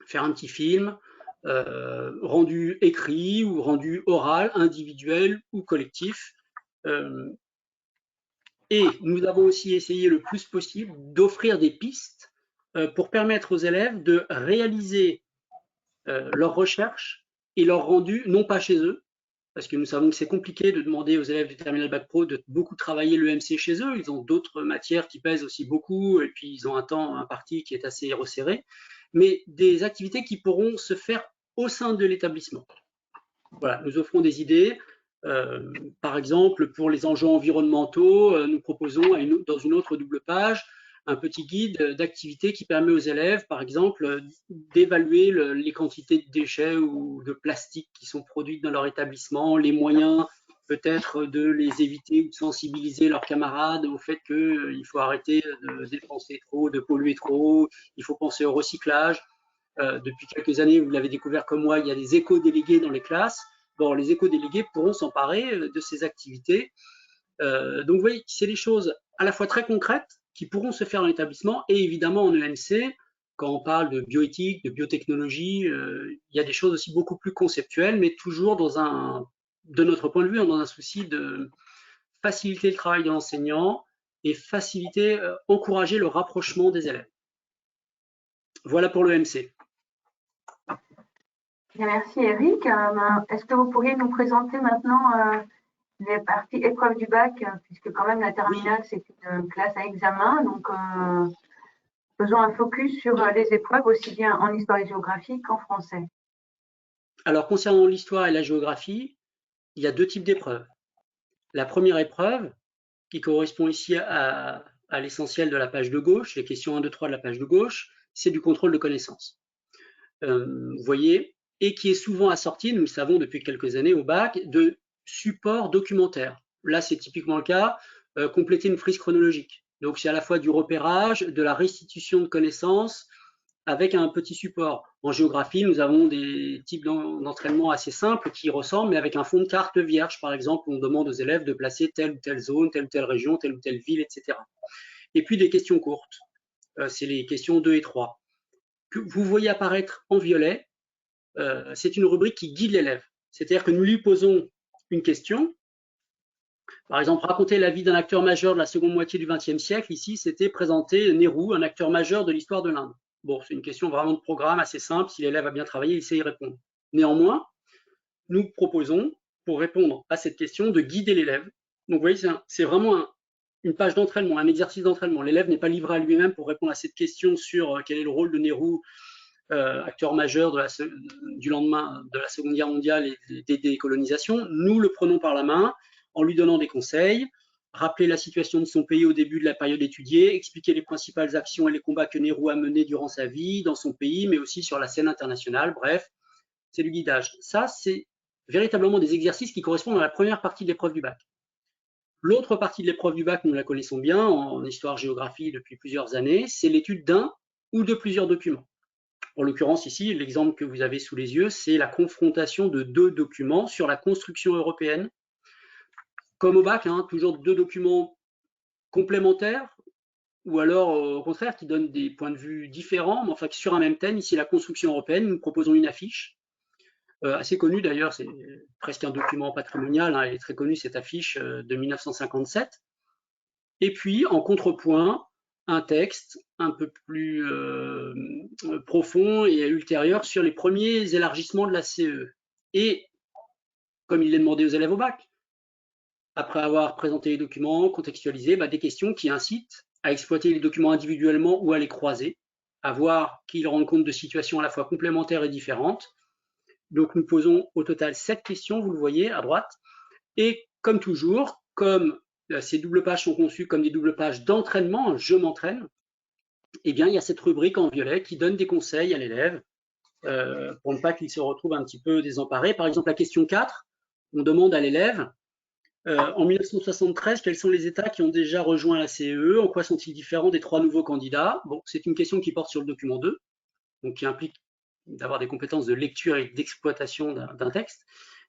faire un petit film, rendu écrit ou rendu oral, individuel ou collectif. Et nous avons aussi essayé le plus possible d'offrir des pistes pour permettre aux élèves de réaliser leurs recherches et leurs rendus, non pas chez eux, parce que nous savons que c'est compliqué de demander aux élèves du terminal bac pro de beaucoup travailler l'EMC chez eux. Ils ont d'autres matières qui pèsent aussi beaucoup et puis ils ont un temps imparti qui est assez resserré, mais des activités qui pourront se faire au sein de l'établissement. Voilà, nous offrons des idées. Par exemple, pour les enjeux environnementaux, nous proposons dans une autre double page un petit guide d'activités qui permet aux élèves, par exemple, d'évaluer les quantités de déchets ou de plastique qui sont produites dans leur établissement, les moyens peut-être de les éviter ou de sensibiliser leurs camarades au fait qu'il faut arrêter de dépenser trop, de polluer trop, il faut penser au recyclage. depuis quelques années, vous l'avez découvert comme moi, il y a des éco-délégués dans les classes. Bon, les éco-délégués pourront s'emparer de ces activités. Donc, vous voyez, c'est des choses à la fois très concrètes qui pourront se faire dans l'établissement et évidemment en EMC, quand on parle de bioéthique, de biotechnologie, il y a des choses aussi beaucoup plus conceptuelles, mais toujours de notre point de vue, dans un souci de faciliter le travail de l'enseignant et encourager le rapprochement des élèves. Voilà pour l'EMC. Merci Eric. Est-ce que vous pourriez nous présenter maintenant les parties épreuves du bac, puisque quand même la terminale c'est une classe à examen, donc faisons un focus sur les épreuves aussi bien en histoire et géographie qu'en français. Alors concernant l'histoire et la géographie, il y a deux types d'épreuves. La première épreuve, qui correspond ici à l'essentiel de la page de gauche, les questions 1, 2, 3 de la page de gauche, c'est du contrôle de connaissances. Vous voyez, et qui est souvent assorti, nous le savons depuis quelques années au bac, de supports documentaires. Là, c'est typiquement le cas, compléter une frise chronologique. Donc, c'est à la fois du repérage, de la restitution de connaissances, avec un petit support. En géographie, nous avons des types d'entraînement assez simples qui ressemblent, mais avec un fond de carte vierge. Par exemple, on demande aux élèves de placer telle ou telle zone, telle ou telle région, telle ou telle ville, etc. Et puis des questions courtes. C'est les questions 2 et 3. Que vous voyez apparaître en violet, c'est une rubrique qui guide l'élève. C'est-à-dire que nous lui posons une question. Par exemple, raconter la vie d'un acteur majeur de la seconde moitié du XXe siècle. Ici, c'était présenter Nehru, un acteur majeur de l'histoire de l'Inde. Bon, c'est une question vraiment de programme assez simple. Si l'élève a bien travaillé, il sait y répondre. Néanmoins, nous proposons, pour répondre à cette question, de guider l'élève. Donc, vous voyez, c'est vraiment une page d'entraînement, un exercice d'entraînement. L'élève n'est pas livré à lui-même pour répondre à cette question sur quel est le rôle de Nehru, acteur majeur du lendemain de la Seconde Guerre mondiale et des décolonisations. Nous le prenons par la main en lui donnant des conseils, rappeler la situation de son pays au début de la période étudiée, expliquer les principales actions et les combats que Nehru a menés durant sa vie dans son pays, mais aussi sur la scène internationale. Bref, c'est du guidage. Ça, c'est véritablement des exercices qui correspondent à la première partie de l'épreuve du bac. L'autre partie de l'épreuve du bac, nous la connaissons bien en histoire-géographie depuis plusieurs années, c'est l'étude d'un ou de plusieurs documents. En l'occurrence, ici, l'exemple que vous avez sous les yeux, c'est la confrontation de deux documents sur la construction européenne. Comme au bac, toujours deux documents complémentaires, ou alors au contraire qui donnent des points de vue différents, mais enfin sur un même thème. Ici, la construction européenne, nous proposons une affiche, assez connue d'ailleurs, c'est presque un document patrimonial, elle est très connue cette affiche de 1957. Et puis, en contrepoint, un texte un peu plus profond et ultérieur sur les premiers élargissements de la CE. Et, comme il est demandé aux élèves au bac, après avoir présenté les documents, contextualisé, des questions qui incitent à exploiter les documents individuellement ou à les croiser, à voir qu'ils rendent compte de situations à la fois complémentaires et différentes. Donc nous posons au total 7 questions, vous le voyez à droite, et comme toujours, comme ces doubles pages sont conçues comme des doubles pages d'entraînement, je m'entraîne, eh bien il y a cette rubrique en violet qui donne des conseils à l'élève pour ne pas qu'il se retrouve un petit peu désemparé. Par exemple, la question 4, on demande à l'élève en 1973, quels sont les États qui ont déjà rejoint la CEE? En quoi sont-ils différents des 3 nouveaux candidats? Bon, c'est une question qui porte sur le document 2, donc qui implique d'avoir des compétences de lecture et d'exploitation d'un texte.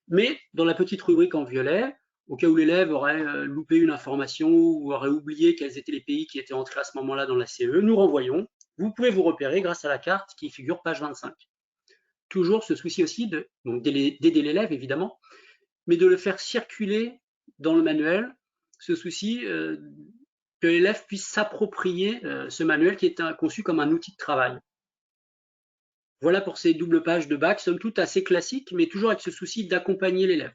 Mais dans la petite rubrique en violet, au cas où l'élève aurait loupé une information ou aurait oublié quels étaient les pays qui étaient entrés à ce moment-là dans la CEE, nous renvoyons. Vous pouvez vous repérer grâce à la carte qui figure page 25. Toujours ce souci aussi d'aider l'élève, évidemment, mais de le faire circuler dans le manuel, ce souci que l'élève puisse s'approprier ce manuel qui est conçu comme un outil de travail. Voilà pour ces doubles pages de bac, somme toute assez classiques, mais toujours avec ce souci d'accompagner l'élève.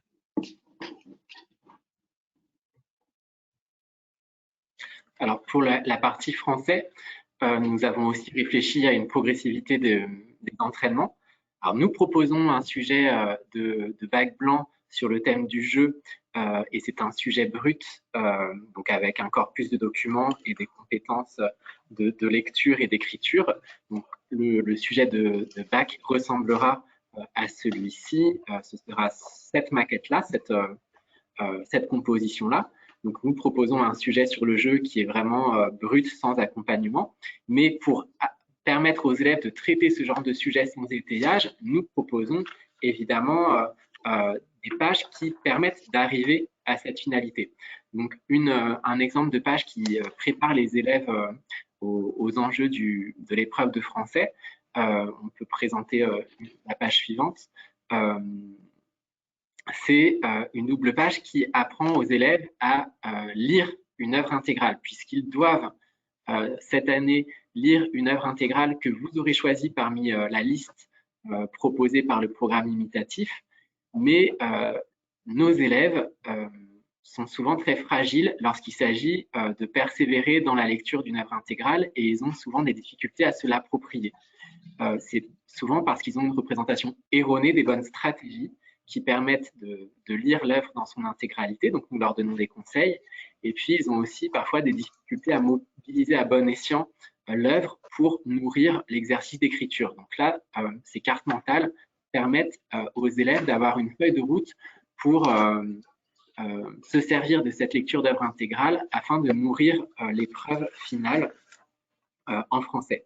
Alors pour la partie français, nous avons aussi réfléchi à une progressivité des entraînements. Alors nous proposons un sujet de bac blanc sur le thème du jeu, et c'est un sujet brut, donc avec un corpus de documents et des compétences de lecture et d'écriture. Donc le sujet de bac ressemblera à celui-ci. Ce sera cette maquette-là, cette composition-là. Donc nous proposons un sujet sur le jeu qui est vraiment brut, sans accompagnement, mais pour permettre aux élèves de traiter ce genre de sujet sans étayage, nous proposons évidemment des pages qui permettent d'arriver à cette finalité. Donc, un exemple de page qui prépare les élèves aux enjeux de l'épreuve de français, on peut présenter la page suivante. C'est une double page qui apprend aux élèves à lire une œuvre intégrale, puisqu'ils doivent cette année lire une œuvre intégrale que vous aurez choisie parmi la liste proposée par le programme imitatif. Mais nos élèves sont souvent très fragiles lorsqu'il s'agit de persévérer dans la lecture d'une œuvre intégrale et ils ont souvent des difficultés à se l'approprier. C'est souvent parce qu'ils ont une représentation erronée des bonnes stratégies qui permettent de lire l'œuvre dans son intégralité, donc nous leur donnons des conseils. Et puis, ils ont aussi parfois des difficultés à mobiliser à bon escient l'œuvre pour nourrir l'exercice d'écriture. Donc là, ces cartes mentales permettent aux élèves d'avoir une feuille de route pour se servir de cette lecture d'œuvre intégrale afin de nourrir l'épreuve finale en français.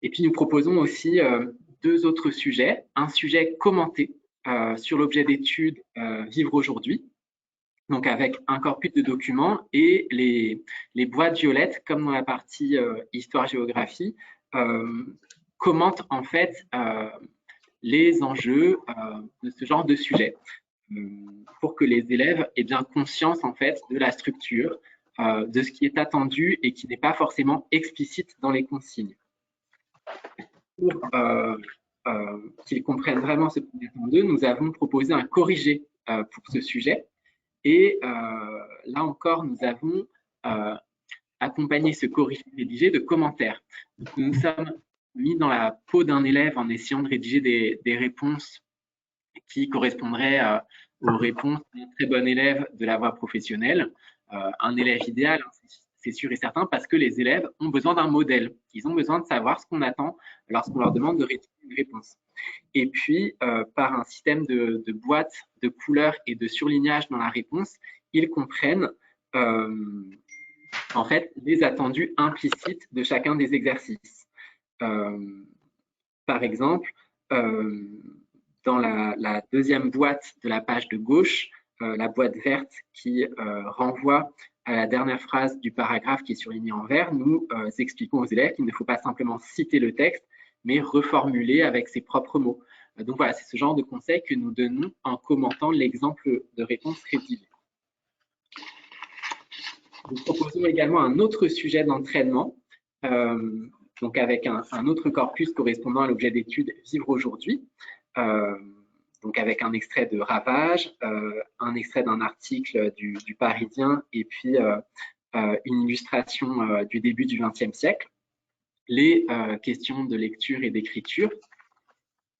Et puis, nous proposons aussi deux autres sujets. Un sujet commenté sur l'objet d'étude Vivre aujourd'hui, donc avec un corpus de documents et les boîtes violettes, comme dans la partie histoire-géographie, commentent en fait les enjeux de ce genre de sujet pour que les élèves aient bien conscience en fait de la structure, de ce qui est attendu et qui n'est pas forcément explicite dans les consignes. Pour qu'ils comprennent vraiment ce qu'on attend d'eux, nous avons proposé un corrigé pour ce sujet. Et là encore, nous avons accompagné ce corrigé rédigé de commentaires. Donc, nous nous sommes mis dans la peau d'un élève en essayant de rédiger des réponses qui correspondraient aux réponses d'un très bon élève de la voie professionnelle. Un élève idéal, c'est sûr et certain, parce que les élèves ont besoin d'un modèle. Ils ont besoin de savoir ce qu'on attend lorsqu'on leur demande de rédiger une réponse. Et puis, par un système de boîtes, de couleurs et de surlignage dans la réponse, ils comprennent en fait les attendus implicites de chacun des exercices. Par exemple, dans la deuxième boîte de la page de gauche, la boîte verte qui renvoie à la dernière phrase du paragraphe qui est surligné en vert, nous expliquons aux élèves qu'il ne faut pas simplement citer le texte, mais reformuler avec ses propres mots. Donc voilà, c'est ce genre de conseil que nous donnons en commentant l'exemple de réponse rédigée. Nous proposons également un autre sujet d'entraînement, donc avec un autre corpus correspondant à l'objet d'étude Vivre aujourd'hui, donc avec un extrait de Ravage, un extrait d'un article du Parisien et puis une illustration du début du XXe siècle, les questions de lecture et d'écriture.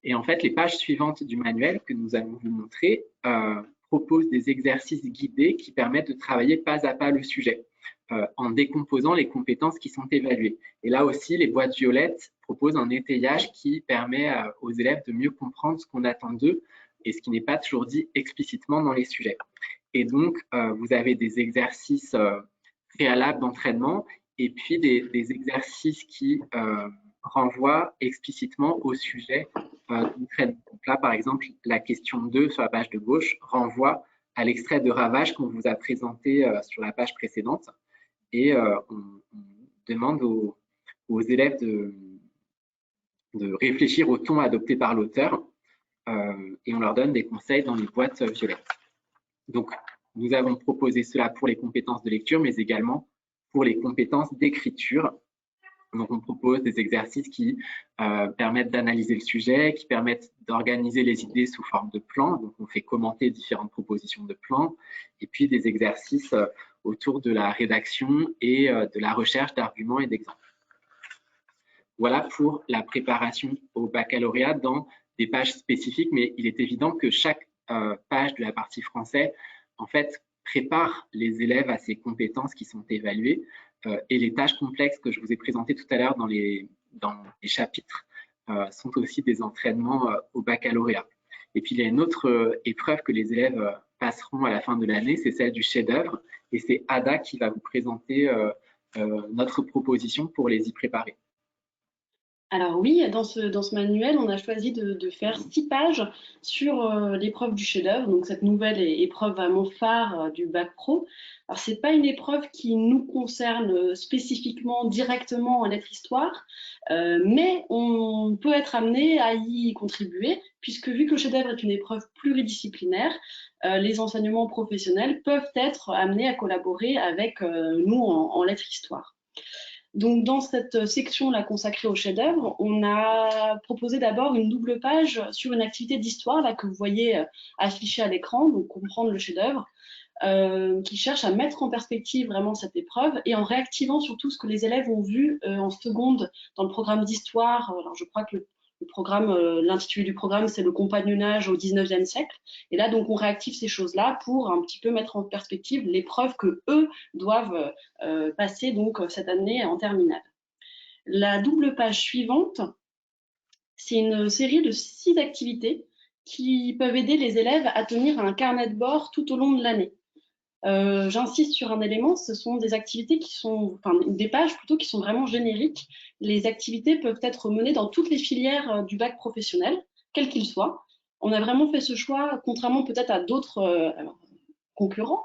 Et en fait, les pages suivantes du manuel que nous allons vous montrer proposent des exercices guidés qui permettent de travailler pas à pas le sujet en décomposant les compétences qui sont évaluées. Et là aussi, les boîtes violettes proposent un étayage qui permet aux élèves de mieux comprendre ce qu'on attend d'eux et ce qui n'est pas toujours dit explicitement dans les sujets. Et donc, vous avez des exercices préalables d'entraînement et puis des exercices qui renvoient explicitement au sujet d'entraînement. Donc là, par exemple, la question 2 sur la page de gauche renvoie à l'extrait de Ravage qu'on vous a présenté sur la page précédente. Et on demande aux élèves de réfléchir au ton adopté par l'auteur et on leur donne des conseils dans les boîtes violettes. Donc, nous avons proposé cela pour les compétences de lecture, mais également pour les compétences d'écriture. Donc, on propose des exercices qui permettent d'analyser le sujet, qui permettent d'organiser les idées sous forme de plans. Donc, on fait commenter différentes propositions de plans et puis des exercices autour de la rédaction et de la recherche d'arguments et d'exemples. Voilà pour la préparation au baccalauréat dans des pages spécifiques, mais il est évident que chaque page de la partie français, en fait, prépare les élèves à ces compétences qui sont évaluées et les tâches complexes que je vous ai présentées tout à l'heure dans les chapitres sont aussi des entraînements au baccalauréat. Et puis, il y a une autre épreuve que les élèves passeront à la fin de l'année, c'est celle du chef-d'œuvre. Et c'est Ada qui va vous présenter notre proposition pour les y préparer. Alors oui, dans ce manuel, on a choisi de faire 6 pages sur l'épreuve du chef-d'œuvre, donc cette nouvelle épreuve vraiment phare du bac pro. Alors c'est pas une épreuve qui nous concerne spécifiquement directement en lettres histoire, mais on peut être amené à y contribuer, puisque vu que le chef-d'œuvre est une épreuve pluridisciplinaire, les enseignements professionnels peuvent être amenés à collaborer avec nous en lettres histoire. Donc, dans cette section-là consacrée au chef-d'œuvre, on a proposé d'abord une double page sur une activité d'histoire là que vous voyez affichée à l'écran, donc comprendre le chef-d'œuvre, qui cherche à mettre en perspective vraiment cette épreuve et en réactivant surtout ce que les élèves ont vu en seconde dans le programme d'histoire. Alors, je crois que le programme, l'intitulé du programme, c'est le compagnonnage au 19e siècle. Et là, donc, on réactive ces choses-là pour un petit peu mettre en perspective l'épreuve que eux doivent passer donc cette année en terminale. La double page suivante, c'est une série de 6 activités qui peuvent aider les élèves à tenir un carnet de bord tout au long de l'année. J'insiste sur un élément, ce sont des activités qui sont, enfin des pages plutôt qui sont vraiment génériques. Les activités peuvent être menées dans toutes les filières du bac professionnel, quel qu'il soit. On a vraiment fait ce choix, contrairement peut-être à d'autres concurrents,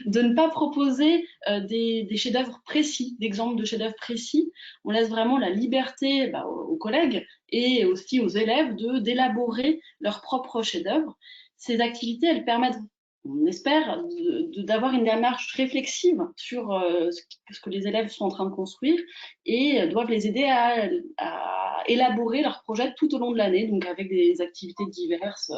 de ne pas proposer des chefs-d'œuvre précis, d'exemples de chefs-d'œuvre précis. On laisse vraiment la liberté aux collègues et aussi aux élèves d'élaborer leur propre chef-d'œuvre. Ces activités, elles permettent, on espère, d'avoir une démarche réflexive sur ce que les élèves sont en train de construire et doivent les aider à élaborer leur projet tout au long de l'année, donc avec des activités diverses,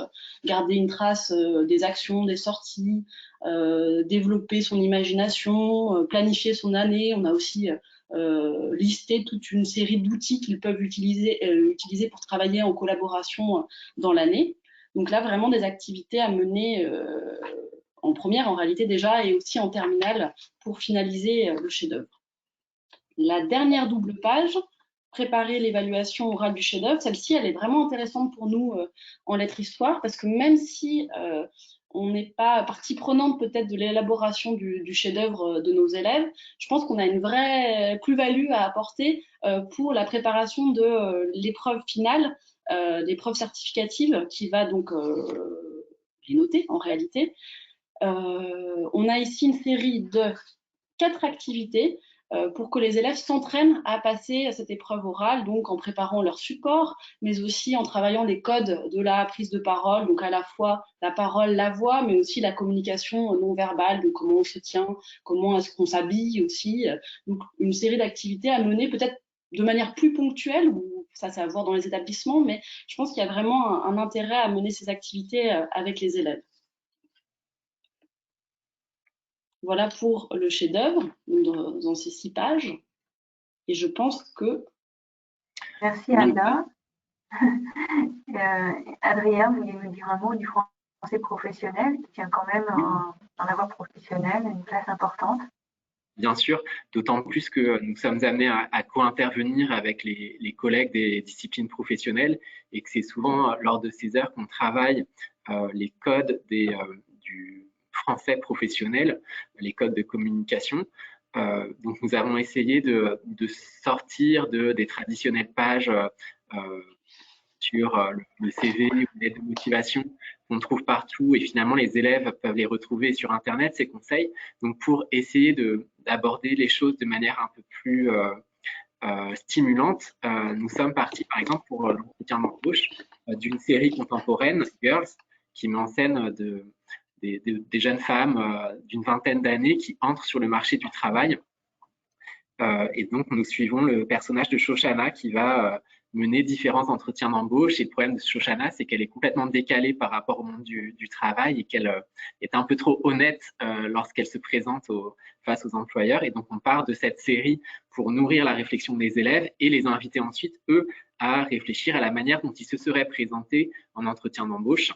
garder une trace des actions, des sorties, développer son imagination, planifier son année. On a aussi listé toute une série d'outils qu'ils peuvent utiliser pour travailler en collaboration dans l'année. Donc là, vraiment des activités à mener en première en réalité déjà et aussi en terminale pour finaliser le chef-d'œuvre. La dernière double page, préparer l'évaluation orale du chef-d'œuvre, celle-ci, elle est vraiment intéressante pour nous en lettres histoire parce que même si on n'est pas partie prenante peut-être de l'élaboration du chef-d'œuvre de nos élèves, je pense qu'on a une vraie plus-value à apporter pour la préparation de l'épreuve finale, l'épreuve certificative qui va donc les noter en réalité. On a ici une série de 4 activités pour que les élèves s'entraînent à passer cette épreuve orale, donc en préparant leur support, mais aussi en travaillant les codes de la prise de parole, donc à la fois la parole, la voix, mais aussi la communication non verbale, donc comment on se tient, comment est-ce qu'on s'habille aussi. Donc une série d'activités à mener peut-être de manière plus ponctuelle, ou ça c'est à voir dans les établissements, mais je pense qu'il y a vraiment un intérêt à mener ces activités avec les élèves. Voilà pour le chef-d'œuvre dans ces 6 pages. Et je pense que... Merci Alda. Adrien, vous vouliez nous dire un mot du français professionnel qui tient quand même dans la voie professionnelle une place importante? Bien sûr, d'autant plus que nous sommes amenés à co-intervenir avec les collègues des disciplines professionnelles et que c'est souvent lors de ces heures qu'on travaille les codes du français professionnel, les codes de communication. Donc nous avons essayé de sortir des traditionnelles pages sur le CV ou l'aide de motivation qu'on trouve partout et finalement les élèves peuvent les retrouver sur Internet, ces conseils. Donc pour essayer d'aborder les choses de manière un peu plus stimulante, nous sommes partis par exemple pour l'entretien d'embauche d'une série contemporaine, Girls, qui met en scène des jeunes femmes d'une vingtaine d'années qui entrent sur le marché du travail. Et donc, nous suivons le personnage de Shoshana qui va mener différents entretiens d'embauche. Et le problème de Shoshana, c'est qu'elle est complètement décalée par rapport au monde du travail et qu'elle est un peu trop honnête lorsqu'elle se présente face aux employeurs. Et donc, on part de cette série pour nourrir la réflexion des élèves et les inviter ensuite, eux, à réfléchir à la manière dont ils se seraient présentés en entretien d'embauche.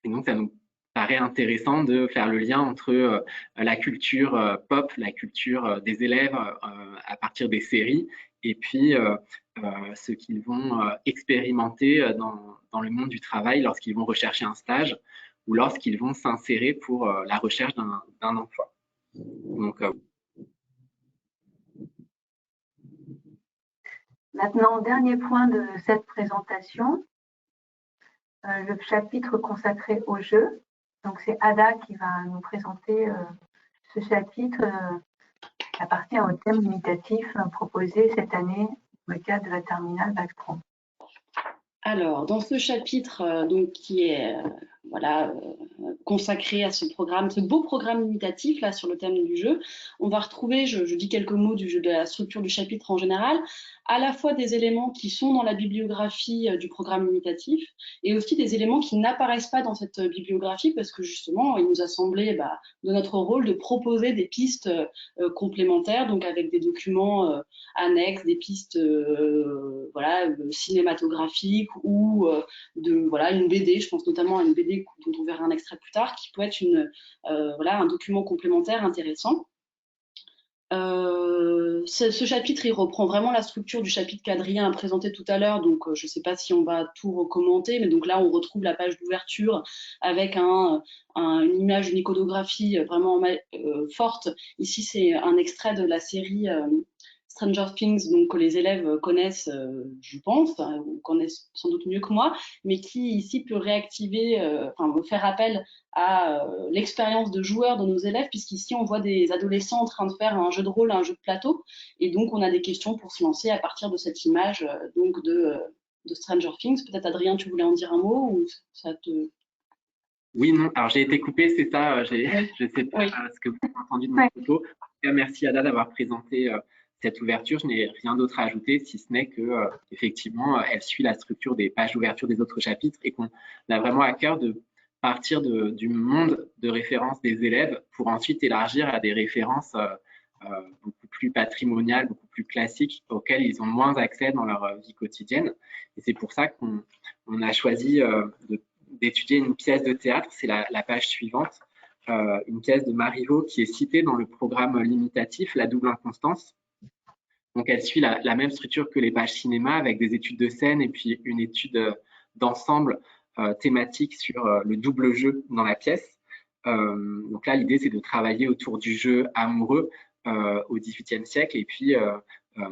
Et donc, ça nous paraît intéressant de faire le lien entre la culture pop, la culture des élèves à partir des séries, et puis ce qu'ils vont expérimenter dans le monde du travail lorsqu'ils vont rechercher un stage ou lorsqu'ils vont s'insérer pour la recherche d'un emploi. Donc, Maintenant, dernier point de cette présentation, le chapitre consacré au jeu. Donc, c'est Ada qui va nous présenter ce chapitre qui appartient au thème limitatif proposé cette année dans le cadre de la terminale Bac Pro. Alors, dans ce chapitre donc, qui est voilà, consacré à ce programme, ce beau programme limitatif là sur le thème du jeu, on va retrouver, je dis quelques mots du jeu, de la structure du chapitre en général, à la fois des éléments qui sont dans la bibliographie du programme limitatif et aussi des éléments qui n'apparaissent pas dans cette bibliographie parce que justement, il nous a semblé de notre rôle de proposer des pistes complémentaires, donc avec des documents annexes, des pistes voilà, cinématographiques ou voilà, une BD, je pense notamment à une BD dont on verra un extrait plus tard, qui peut être voilà, un document complémentaire intéressant. Ce chapitre, il reprend vraiment la structure du chapitre qu'Adrien a présenté tout à l'heure, donc je ne sais pas si on va tout recommenter, mais donc là, on retrouve la page d'ouverture avec une image, une iconographie vraiment forte. Ici, c'est un extrait de la série Stranger Things, donc que les élèves connaissent, je pense, ou connaissent sans doute mieux que moi, mais qui ici peut réactiver, faire appel à l'expérience de joueurs de nos élèves, puisqu'ici on voit des adolescents en train de faire un jeu de rôle, un jeu de plateau, et donc on a des questions pour se lancer à partir de cette image donc de Stranger Things. Peut-être Adrien, tu voulais en dire un mot ou ça te... Oui, non, alors j'ai été coupé, c'est ça, je ne sais pas ce que vous avez entendu de mon propos. En tout cas, merci Ada d'avoir présenté cette ouverture. Je n'ai rien d'autre à ajouter, si ce n'est que effectivement, elle suit la structure des pages d'ouverture des autres chapitres et qu'on a vraiment à cœur de partir du monde de référence des élèves pour ensuite élargir à des références beaucoup plus patrimoniales, beaucoup plus classiques, auxquelles ils ont moins accès dans leur vie quotidienne. Et c'est pour ça qu'on a choisi d'étudier une pièce de théâtre, c'est la page suivante, une pièce de Marivaux qui est citée dans le programme limitatif, La double inconstance. Donc elle suit la même structure que les pages cinéma avec des études de scène et puis une étude d'ensemble thématique sur le double jeu dans la pièce. Donc là, l'idée, c'est de travailler autour du jeu amoureux au XVIIIe siècle et puis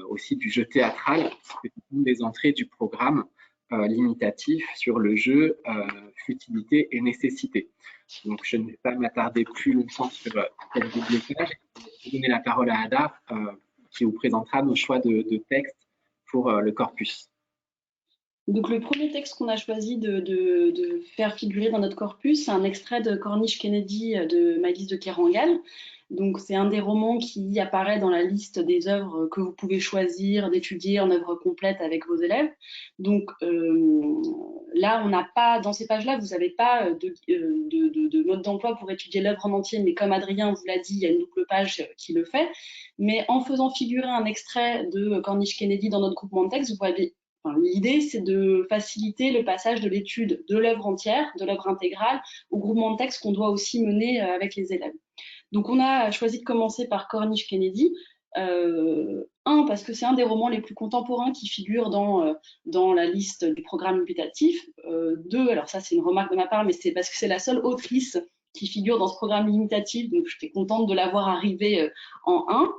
aussi du jeu théâtral, c'est une des entrées du programme limitatif sur le jeu, futilité et nécessité. Donc, je ne vais pas m'attarder plus longtemps sur cette double page. Je vais donner la parole à Ada qui vous présentera nos choix de textes pour le corpus. Donc le premier texte qu'on a choisi de faire figurer dans notre corpus, c'est un extrait de Cornish Kennedy de Malice de Kerangal. Donc c'est un des romans qui apparaît dans la liste des œuvres que vous pouvez choisir d'étudier en œuvre complète avec vos élèves. Donc là, on n'a pas, dans ces pages-là, vous n'avez pas de mode d'emploi pour étudier l'œuvre en entier, mais comme Adrien vous l'a dit, il y a une double page qui le fait. Mais en faisant figurer un extrait de Cornish Kennedy dans notre groupement de texte, vous voyez. L'idée, c'est de faciliter le passage de l'étude de l'œuvre entière, de l'œuvre intégrale, au groupement de texte qu'on doit aussi mener avec les élèves. Donc, on a choisi de commencer par Cornish Kennedy. Parce que c'est un des romans les plus contemporains qui figure dans la liste du programme limitatif. Alors ça, c'est une remarque de ma part, mais c'est parce que c'est la seule autrice qui figure dans ce programme limitatif, donc j'étais contente de l'avoir arrivé en 1.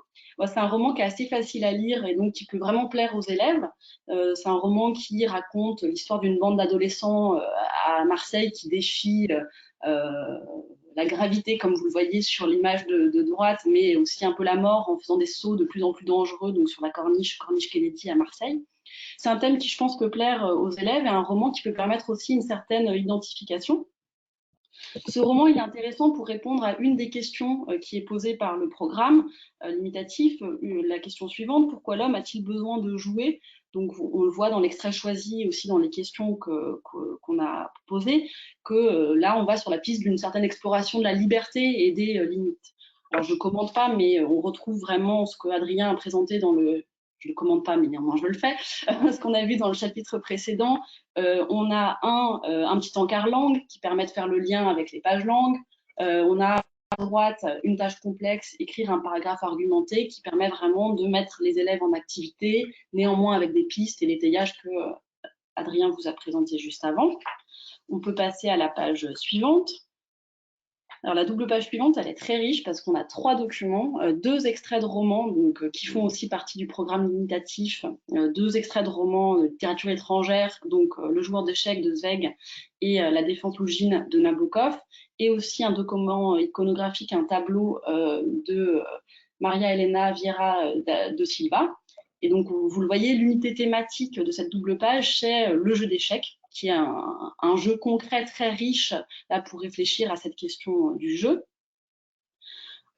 C'est un roman qui est assez facile à lire et donc qui peut vraiment plaire aux élèves. C'est un roman qui raconte l'histoire d'une bande d'adolescents à Marseille qui défie la gravité, comme vous le voyez sur l'image de droite, mais aussi un peu la mort en faisant des sauts de plus en plus dangereux donc sur la Cornish Kennedy à Marseille. C'est un thème qui, je pense, peut plaire aux élèves et un roman qui peut permettre aussi une certaine identification. Ce roman il est intéressant pour répondre à une des questions qui est posée par le programme limitatif, la question suivante, pourquoi l'homme a-t-il besoin de jouer? Donc on le voit dans l'extrait choisi et aussi dans les questions qu'on a posées, que là on va sur la piste d'une certaine exploration de la liberté et des limites. Alors je ne commente pas, mais on retrouve vraiment ce que Adrien a présenté dans le... Je ne le commande pas, mais néanmoins je le fais. Ce qu'on a vu dans le chapitre précédent, on a un petit encart langue qui permet de faire le lien avec les pages langues. On a à droite une tâche complexe, écrire un paragraphe argumenté qui permet vraiment de mettre les élèves en activité, néanmoins avec des pistes et l'étayage que Adrien vous a présenté juste avant. On peut passer à la page suivante. Alors la double page suivante, elle est très riche parce qu'on a 3 documents, 2 extraits de romans donc, qui font aussi partie du programme limitatif, 2 extraits de romans de littérature étrangère, donc Le joueur d'échecs de Zweig et La défense Lougine de Nabokov, et aussi un document iconographique, un tableau de Maria Elena Vieira de Silva. Et donc, vous le voyez, l'unité thématique de cette double page, c'est le jeu d'échecs, qui est un jeu concret très riche là, pour réfléchir à cette question du jeu.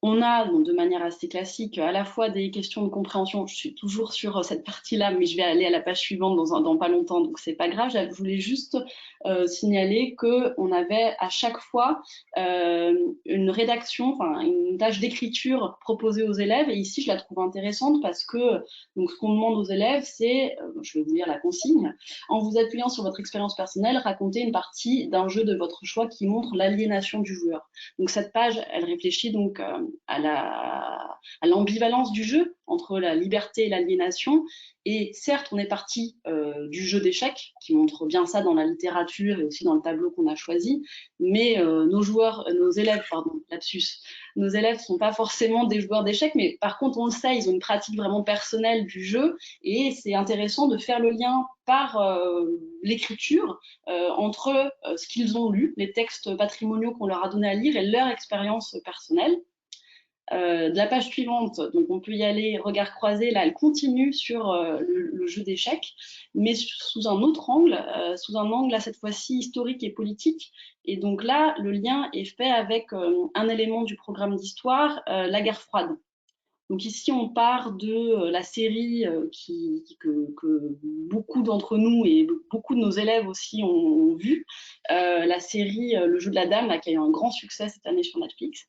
On a, donc, de manière assez classique, à la fois des questions de compréhension. Je suis toujours sur cette partie-là, mais je vais aller à la page suivante dans pas longtemps, donc c'est pas grave. Je voulais juste signaler qu'on avait à chaque fois une rédaction, enfin une tâche d'écriture proposée aux élèves. Et ici, je la trouve intéressante parce que donc, ce qu'on demande aux élèves, c'est, je vais vous lire la consigne, en vous appuyant sur votre expérience personnelle, racontez une partie d'un jeu de votre choix qui montre l'aliénation du joueur. Donc cette page, elle réfléchit donc à l'ambivalence du jeu entre la liberté et l'aliénation. Et certes, on est parti du jeu d'échecs, qui montre bien ça dans la littérature et aussi dans le tableau qu'on a choisi, mais nos élèves ne sont pas forcément des joueurs d'échecs, mais par contre, on le sait, ils ont une pratique vraiment personnelle du jeu, et c'est intéressant de faire le lien par l'écriture entre ce qu'ils ont lu, les textes patrimoniaux qu'on leur a donné à lire et leur expérience personnelle. De la page suivante, donc on peut y aller, regard croisé, là elle continue sur le jeu d'échecs, mais sous un autre angle, là cette fois-ci historique et politique. Et donc là, le lien est fait avec un élément du programme d'histoire, la guerre froide. Donc ici, on part de la série que beaucoup d'entre nous et beaucoup de nos élèves aussi ont vu, la série Le jeu de la dame, là, qui a eu un grand succès cette année sur Netflix.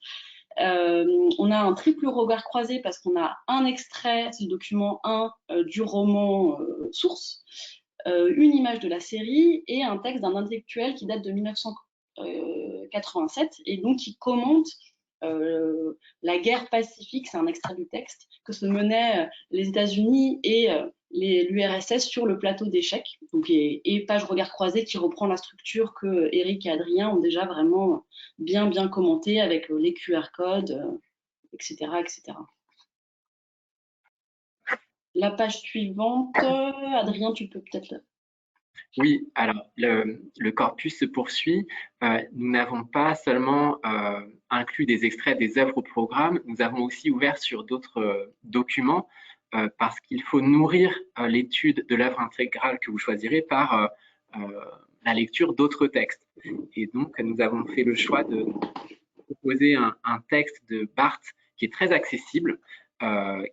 On a un triple regard croisé parce qu'on a un extrait, c'est le document 1 du roman source, une image de la série et un texte d'un intellectuel qui date de 1987 et donc qui commente la guerre pacifique, c'est un extrait du texte, que se menaient les États-Unis et l'URSS sur le plateau d'échecs. Et page regard croisé qui reprend la structure que Eric et Adrien ont déjà vraiment bien commenté avec les QR codes, etc., etc. La page suivante, Adrien, tu peux peut-être... Oui, alors le corpus se poursuit. Nous n'avons pas seulement inclus des extraits des œuvres au programme, nous avons aussi ouvert sur d'autres documents parce qu'il faut nourrir l'étude de l'œuvre intégrale que vous choisirez par la lecture d'autres textes. Et donc, nous avons fait le choix de proposer un texte de Barthes qui est très accessible,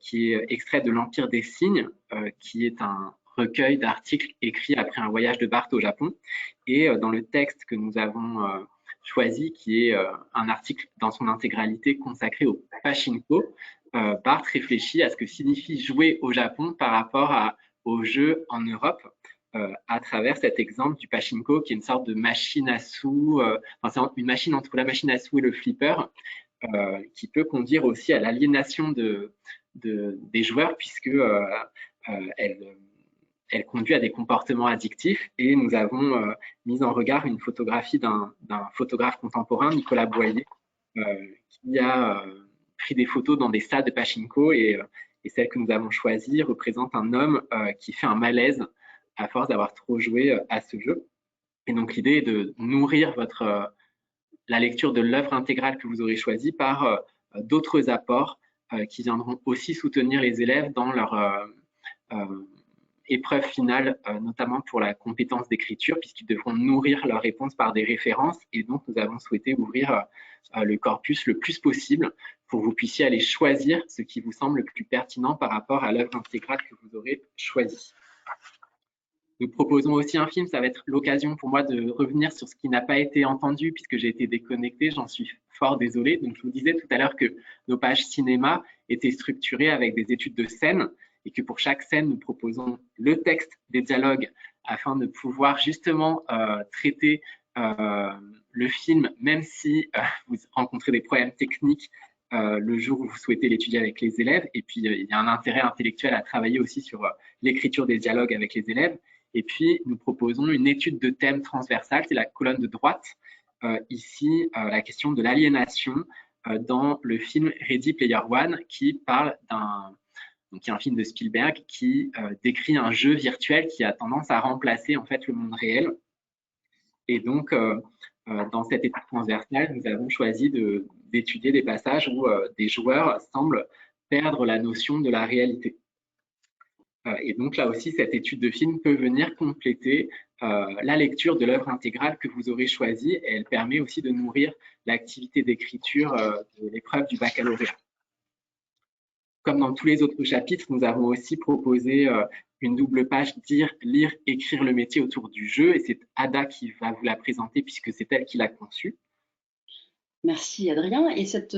qui est extrait de l'Empire des signes, qui est un recueil d'articles écrits après un voyage de Barthes au Japon. Et dans le texte que nous avons choisi, qui est un article dans son intégralité consacré au pachinko, Barthes réfléchit à ce que signifie jouer au Japon par rapport au jeu en Europe, à travers cet exemple du pachinko, qui est une sorte de machine à sous, enfin, c'est une machine entre la machine à sous et le flipper, qui peut conduire aussi à l'aliénation des joueurs, puisque elle conduit à des comportements addictifs. Et nous avons mis en regard une photographie d'un photographe contemporain, Nicolas Boyer, qui a pris des photos dans des stades de pachinko, et celle que nous avons choisie représente un homme qui fait un malaise à force d'avoir trop joué à ce jeu. Et donc l'idée est de nourrir la lecture de l'œuvre intégrale que vous aurez choisie par d'autres apports qui viendront aussi soutenir les élèves dans leur épreuve finale, notamment pour la compétence d'écriture, puisqu'ils devront nourrir leurs réponses par des références. Et donc, nous avons souhaité ouvrir le corpus le plus possible pour que vous puissiez aller choisir ce qui vous semble le plus pertinent par rapport à l'œuvre intégrale que vous aurez choisie. Nous proposons aussi un film, ça va être l'occasion pour moi de revenir sur ce qui n'a pas été entendu puisque j'ai été déconnecté, j'en suis fort désolé. Donc je vous disais tout à l'heure que nos pages cinéma étaient structurées avec des études de scène et que pour chaque scène, nous proposons le texte des dialogues afin de pouvoir justement traiter le film, même si vous rencontrez des problèmes techniques le jour où vous souhaitez l'étudier avec les élèves. Et puis, il y a un intérêt intellectuel à travailler aussi sur l'écriture des dialogues avec les élèves. Et puis, nous proposons une étude de thème transversale, c'est la colonne de droite, ici la question de l'aliénation dans le film Ready Player One, qui parle donc il y a un film de Spielberg qui décrit un jeu virtuel qui a tendance à remplacer en fait le monde réel. Et donc, dans cette étude transversale, nous avons choisi d'étudier des passages où des joueurs semblent perdre la notion de la réalité. Et donc là aussi, cette étude de film peut venir compléter la lecture de l'œuvre intégrale que vous aurez choisie, et elle permet aussi de nourrir l'activité d'écriture de l'épreuve du baccalauréat. Comme dans tous les autres chapitres, nous avons aussi proposé une double page dire, lire, écrire le métier autour du jeu, et c'est Ada qui va vous la présenter puisque c'est elle qui l'a conçue. Merci Adrien. Et cette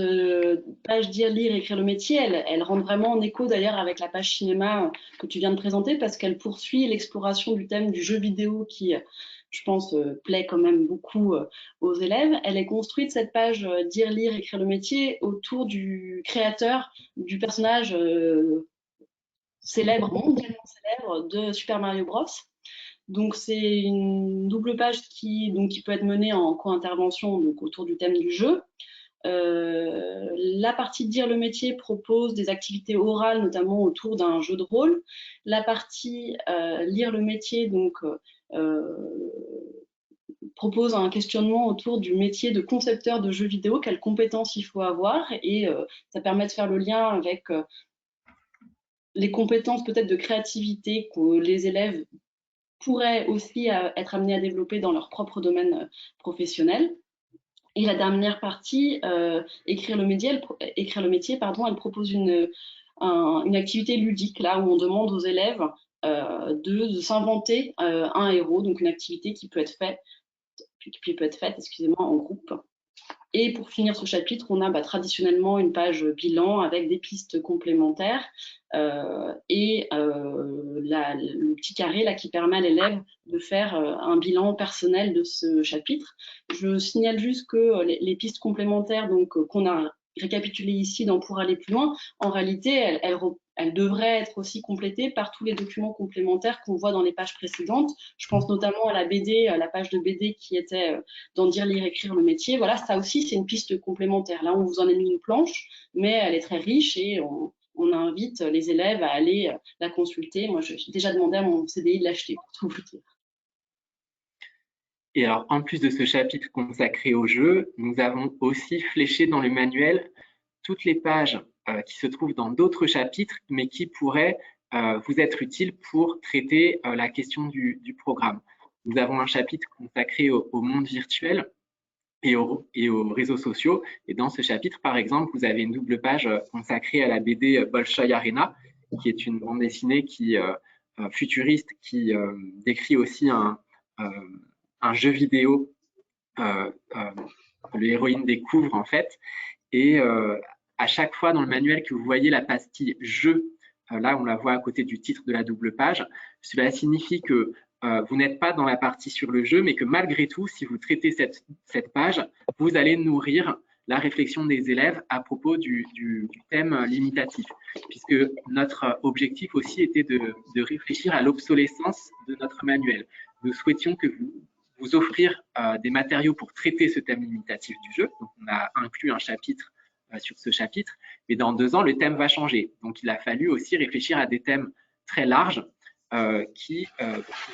page dire, lire, écrire le métier, elle rentre vraiment en écho d'ailleurs avec la page cinéma que tu viens de présenter, parce qu'elle poursuit l'exploration du thème du jeu vidéo qui, je pense, plaît quand même beaucoup aux élèves. Elle est construite, cette page dire, lire, écrire le métier, autour du créateur du personnage célèbre, mondialement célèbre de Super Mario Bros. Donc c'est une double page qui peut être menée en co-intervention autour du thème du jeu. La partie dire le métier propose des activités orales, notamment autour d'un jeu de rôle. La partie lire le métier propose un questionnement autour du métier de concepteur de jeux vidéo, quelles compétences il faut avoir, et ça permet de faire le lien avec les compétences peut-être de créativité que les élèves pourraient aussi être amenés à développer dans leur propre domaine professionnel. Et la dernière partie, écrire le métier, elle propose une activité ludique, là où on demande aux élèves de s'inventer un héros, donc une activité qui peut être faite, en groupe. Et pour finir ce chapitre, on a traditionnellement une page bilan avec des pistes complémentaires et le petit carré là, qui permet à l'élève de faire un bilan personnel de ce chapitre. Je signale juste que les pistes complémentaires qu'on a récapitulées ici pour aller plus loin, en réalité, elles devraient être aussi complétées par tous les documents complémentaires qu'on voit dans les pages précédentes. Je pense notamment à la BD, à la page de BD qui était dans dire, lire, écrire le métier. Voilà, ça aussi, c'est une piste complémentaire. Là, on vous en a mis une planche, mais elle est très riche et on invite les élèves à aller la consulter. Moi, j'ai déjà demandé à mon CDI de l'acheter, pour tout vous dire. Et alors, en plus de ce chapitre consacré au jeu, nous avons aussi fléché dans le manuel toutes les pages qui se trouvent dans d'autres chapitres, mais qui pourraient vous être utiles pour traiter la question du programme. Nous avons un chapitre consacré au monde virtuel et aux réseaux sociaux. Et dans ce chapitre, par exemple, vous avez une double page consacrée à la BD Bolshoi Arena, qui est une bande dessinée futuriste qui décrit aussi un jeu vidéo que l'héroïne découvre en fait. Et à chaque fois dans le manuel que vous voyez la pastille jeu, là on la voit à côté du titre de la double page, cela signifie que vous n'êtes pas dans la partie sur le jeu, mais que malgré tout, si vous traitez cette page, vous allez nourrir la réflexion des élèves à propos du thème limitatif, puisque notre objectif aussi était de réfléchir à l'obsolescence de notre manuel. Nous souhaitions que vous offrir des matériaux pour traiter ce thème limitatif du jeu. Donc, on a inclus un chapitre sur ce chapitre, mais dans 2 ans, le thème va changer. Donc, il a fallu aussi réfléchir à des thèmes très larges qui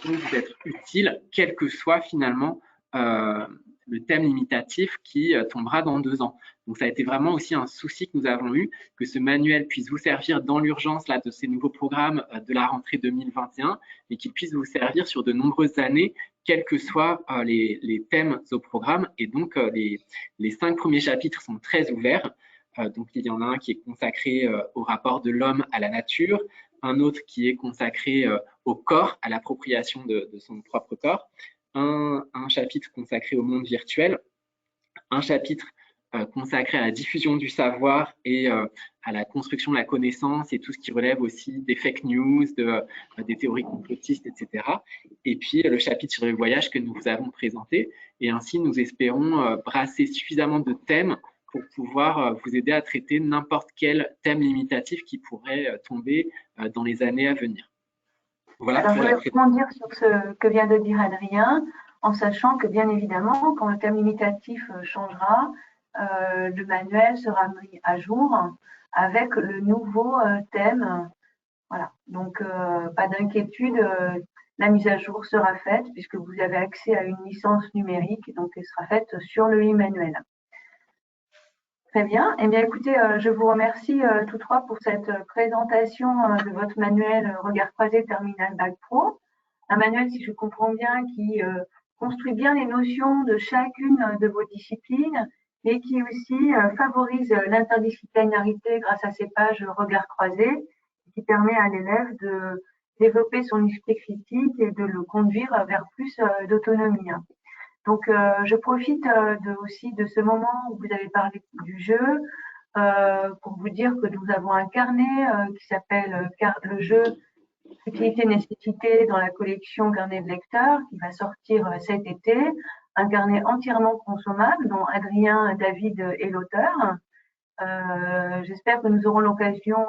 pourront vous être utiles, quel que soit finalement le thème limitatif qui tombera dans 2 ans. Donc, ça a été vraiment aussi un souci que nous avons eu, que ce manuel puisse vous servir dans l'urgence de ces nouveaux programmes de la rentrée 2021 et qu'il puisse vous servir sur de nombreuses années, quels que soient les thèmes au programme. Et donc, les 5 premiers chapitres sont très ouverts. Donc, il y en a un qui est consacré au rapport de l'homme à la nature, un autre qui est consacré au corps, à l'appropriation de son propre corps, un chapitre consacré au monde virtuel, un chapitre consacré à la diffusion du savoir et à la construction de la connaissance et tout ce qui relève aussi des fake news, des théories complotistes, etc. Et puis le chapitre sur le voyage que nous vous avons présenté. Et ainsi, nous espérons brasser suffisamment de thèmes pour pouvoir vous aider à traiter n'importe quel thème limitatif qui pourrait tomber dans les années à venir. Voilà. Alors, je voulais rebondir sur ce que vient de dire Adrien. en sachant que bien évidemment, quand le thème limitatif changera, le manuel sera mis à jour avec le nouveau thème. Voilà, donc pas d'inquiétude, la mise à jour sera faite puisque vous avez accès à une licence numérique, donc elle sera faite sur le e-manuel. Très bien. Eh bien, écoutez, je vous remercie tous trois pour cette présentation de votre manuel Regard croisé Terminal Bac Pro. Un manuel, si je comprends bien, qui construit bien les notions de chacune de vos disciplines et qui aussi favorise l'interdisciplinarité grâce à ces pages Regard croisé, qui permet à l'élève de développer son esprit critique et de le conduire vers plus d'autonomie. Donc, je profite aussi de ce moment où vous avez parlé du jeu pour vous dire que nous avons un carnet qui s'appelle le jeu Utilité-Nécessité dans la collection Carnet de lecteur qui va sortir cet été. Un carnet entièrement consommable dont Adrien David est l'auteur. J'espère que nous aurons l'occasion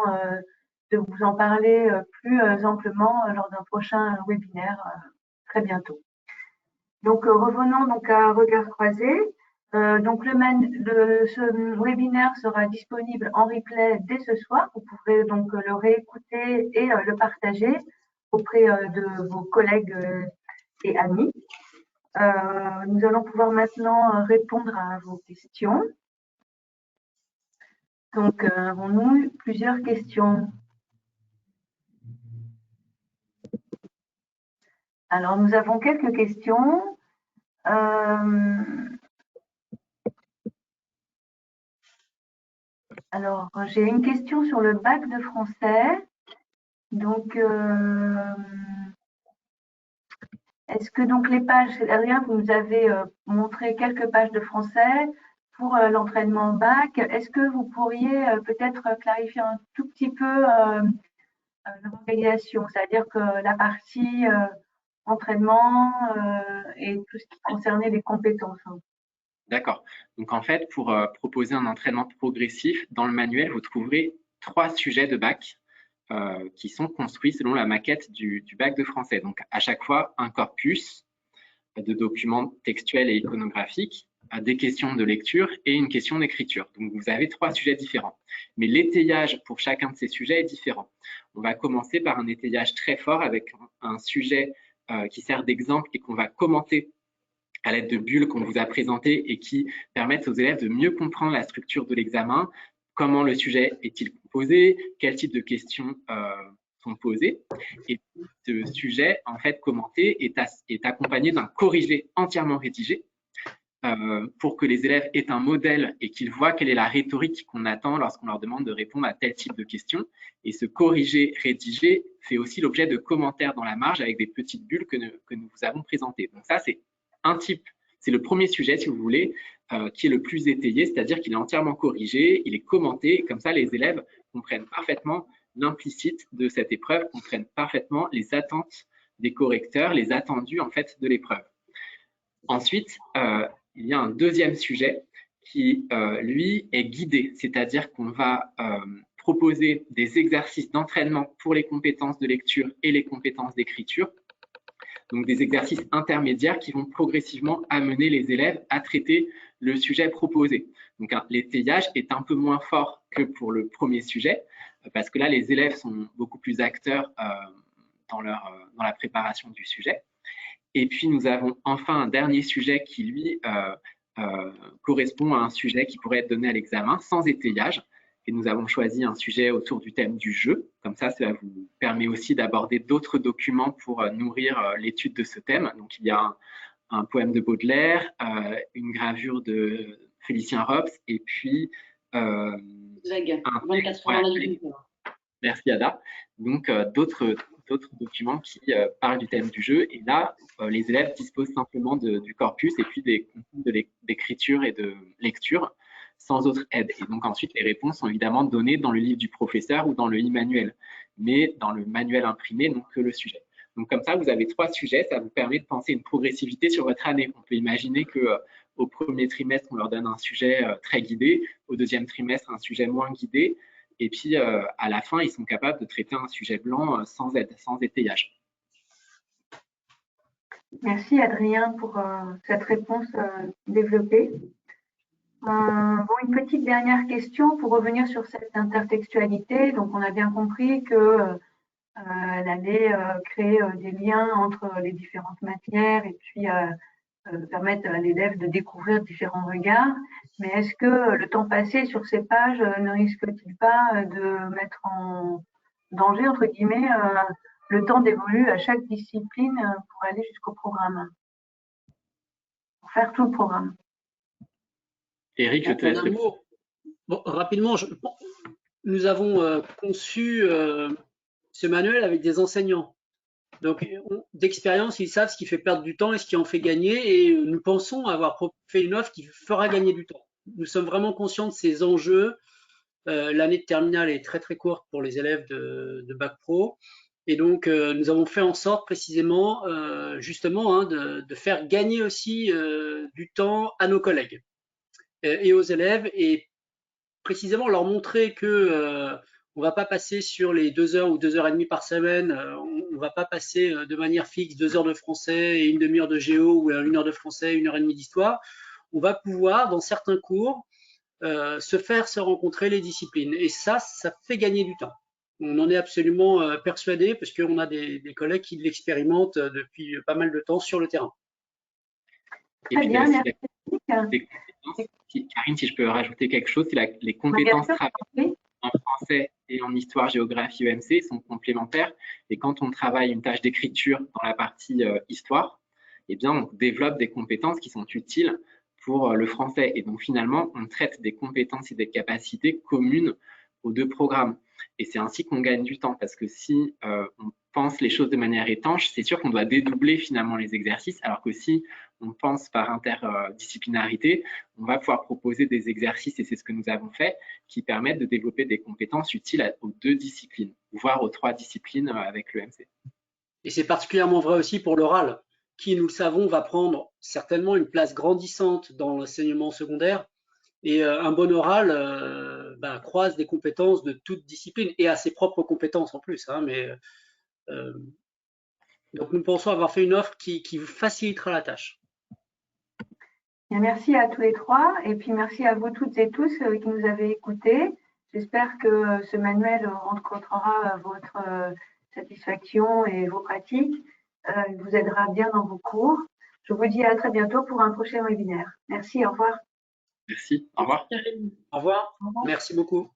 de vous en parler plus amplement lors d'un prochain webinaire très bientôt. Donc, revenons donc à Regard croisé. Donc, ce webinaire sera disponible en replay dès ce soir. Vous pourrez donc le réécouter et le partager auprès de vos collègues et amis. Nous allons pouvoir maintenant répondre à vos questions. Donc, avons-nous eu plusieurs questions? Alors, nous avons quelques questions. Alors, j'ai une question sur le bac de français. Donc, est-ce que donc les pages, Adrien, vous nous avez montré quelques pages de français pour l'entraînement bac. Est-ce que vous pourriez peut-être clarifier un tout petit peu l'organisation, c'est-à-dire que la partie entraînement et tout ce qui concernait les compétences? D'accord. Donc, en fait, pour proposer un entraînement progressif, dans le manuel, vous trouverez 3 sujets de bac qui sont construits selon la maquette du bac de français. Donc, à chaque fois, un corpus de documents textuels et iconographiques, des questions de lecture et une question d'écriture. Donc, vous avez 3 sujets différents. Mais l'étayage pour chacun de ces sujets est différent. On va commencer par un étayage très fort avec un sujet qui sert d'exemple et qu'on va commenter à l'aide de bulles qu'on vous a présentées et qui permettent aux élèves de mieux comprendre la structure de l'examen, comment le sujet est-il composé, quel type de questions sont posées. Et ce sujet, en fait, commenté est accompagné d'un corrigé entièrement rédigé pour que les élèves aient un modèle et qu'ils voient quelle est la rhétorique qu'on attend lorsqu'on leur demande de répondre à tel type de questions. Et ce corrigé rédigé fait aussi l'objet de commentaires dans la marge avec des petites bulles que nous vous avons présentées. Donc ça, c'est un type, c'est le premier sujet, si vous voulez, qui est le plus étayé, c'est-à-dire qu'il est entièrement corrigé, il est commenté, et comme ça, les élèves comprennent parfaitement l'implicite de cette épreuve, comprennent parfaitement les attentes des correcteurs, les attendus, en fait, de l'épreuve. Ensuite, il y a un deuxième sujet qui, lui, est guidé, c'est-à-dire qu'on va proposer des exercices d'entraînement pour les compétences de lecture et les compétences d'écriture. Donc, des exercices intermédiaires qui vont progressivement amener les élèves à traiter le sujet proposé. Donc, l'étayage est un peu moins fort que pour le premier sujet, parce que là, les élèves sont beaucoup plus acteurs dans la préparation du sujet. Et puis, nous avons enfin un dernier sujet qui, lui, correspond à un sujet qui pourrait être donné à l'examen sans étayage. Et nous avons choisi un sujet autour du thème du jeu. Comme ça vous permet aussi d'aborder d'autres documents pour nourrir l'étude de ce thème. Donc, il y a un poème de Baudelaire, une gravure de Félicien Rops, et puis Zeg, 24 heures dans la merci Ada. Donc, d'autres documents qui parlent du thème du jeu. Et là, les élèves disposent simplement du corpus et puis des consignes d'écriture et de lecture sans autre aide. Et donc ensuite, les réponses sont évidemment données dans le livre du professeur ou dans le e-manuel, mais dans le manuel imprimé, donc que le sujet. Donc comme ça, vous avez 3 sujets, ça vous permet de penser une progressivité sur votre année. On peut imaginer qu'au premier trimestre, on leur donne un sujet très guidé, au deuxième trimestre, un sujet moins guidé, et puis à la fin, ils sont capables de traiter un sujet blanc sans aide, sans étayage. Merci Adrien pour cette réponse développée. Bon, une petite dernière question pour revenir sur cette intertextualité. Donc, on a bien compris que elle allait créer des liens entre les différentes matières et puis permettre à l'élève de découvrir différents regards. Mais est-ce que le temps passé sur ces pages ne risque-t-il pas de mettre en danger, entre guillemets, le temps dévolu à chaque discipline pour aller jusqu'au programme, pour faire tout le programme? Eric, je te laisse répondre. Bon, rapidement, nous avons conçu ce manuel avec des enseignants. Donc, d'expérience, ils savent ce qui fait perdre du temps et ce qui en fait gagner. Et nous pensons avoir fait une offre qui fera gagner du temps. Nous sommes vraiment conscients de ces enjeux. L'année de terminale est très très courte pour les élèves de Bac Pro. Et donc, nous avons fait en sorte précisément, justement, de faire gagner aussi du temps à nos collègues et aux élèves. Et précisément leur montrer que on va pas passer sur les 2 heures ou 2h30 par semaine, on va pas passer de manière fixe 2 heures de français et une demi-heure de géo ou 1 heure de français, 1h30 d'histoire. On va pouvoir, dans certains cours, se rencontrer les disciplines. Et ça fait gagner du temps. On en est absolument persuadé parce qu'on a des collègues qui l'expérimentent depuis pas mal de temps sur le terrain. Très bien, merci. Karine, si je peux rajouter quelque chose, c'est les compétences travaillées en français et en histoire, géographie, EMC sont complémentaires. Et quand on travaille une tâche d'écriture dans la partie histoire, eh bien, on développe des compétences qui sont utiles pour le français. Et donc, finalement, on traite des compétences et des capacités communes aux deux programmes. Et c'est ainsi qu'on gagne du temps, parce que si on pense les choses de manière étanche, c'est sûr qu'on doit dédoubler finalement les exercices, alors que si on pense par interdisciplinarité, on va pouvoir proposer des exercices, et c'est ce que nous avons fait, qui permettent de développer des compétences utiles aux 2 disciplines, voire aux 3 disciplines avec l'EMC. Et c'est particulièrement vrai aussi pour l'oral, qui, nous le savons, va prendre certainement une place grandissante dans l'enseignement secondaire. Et un bon oral croise des compétences de toute discipline et a ses propres compétences en plus. Donc nous pensons avoir fait une offre qui vous facilitera la tâche. Bien, merci à tous les 3 et puis merci à vous toutes et tous qui nous avez écoutés. J'espère que ce manuel rencontrera votre satisfaction et vos pratiques, vous aidera bien dans vos cours. Je vous dis à très bientôt pour un prochain webinaire. Merci, au revoir. Merci, au revoir. Au revoir, merci beaucoup.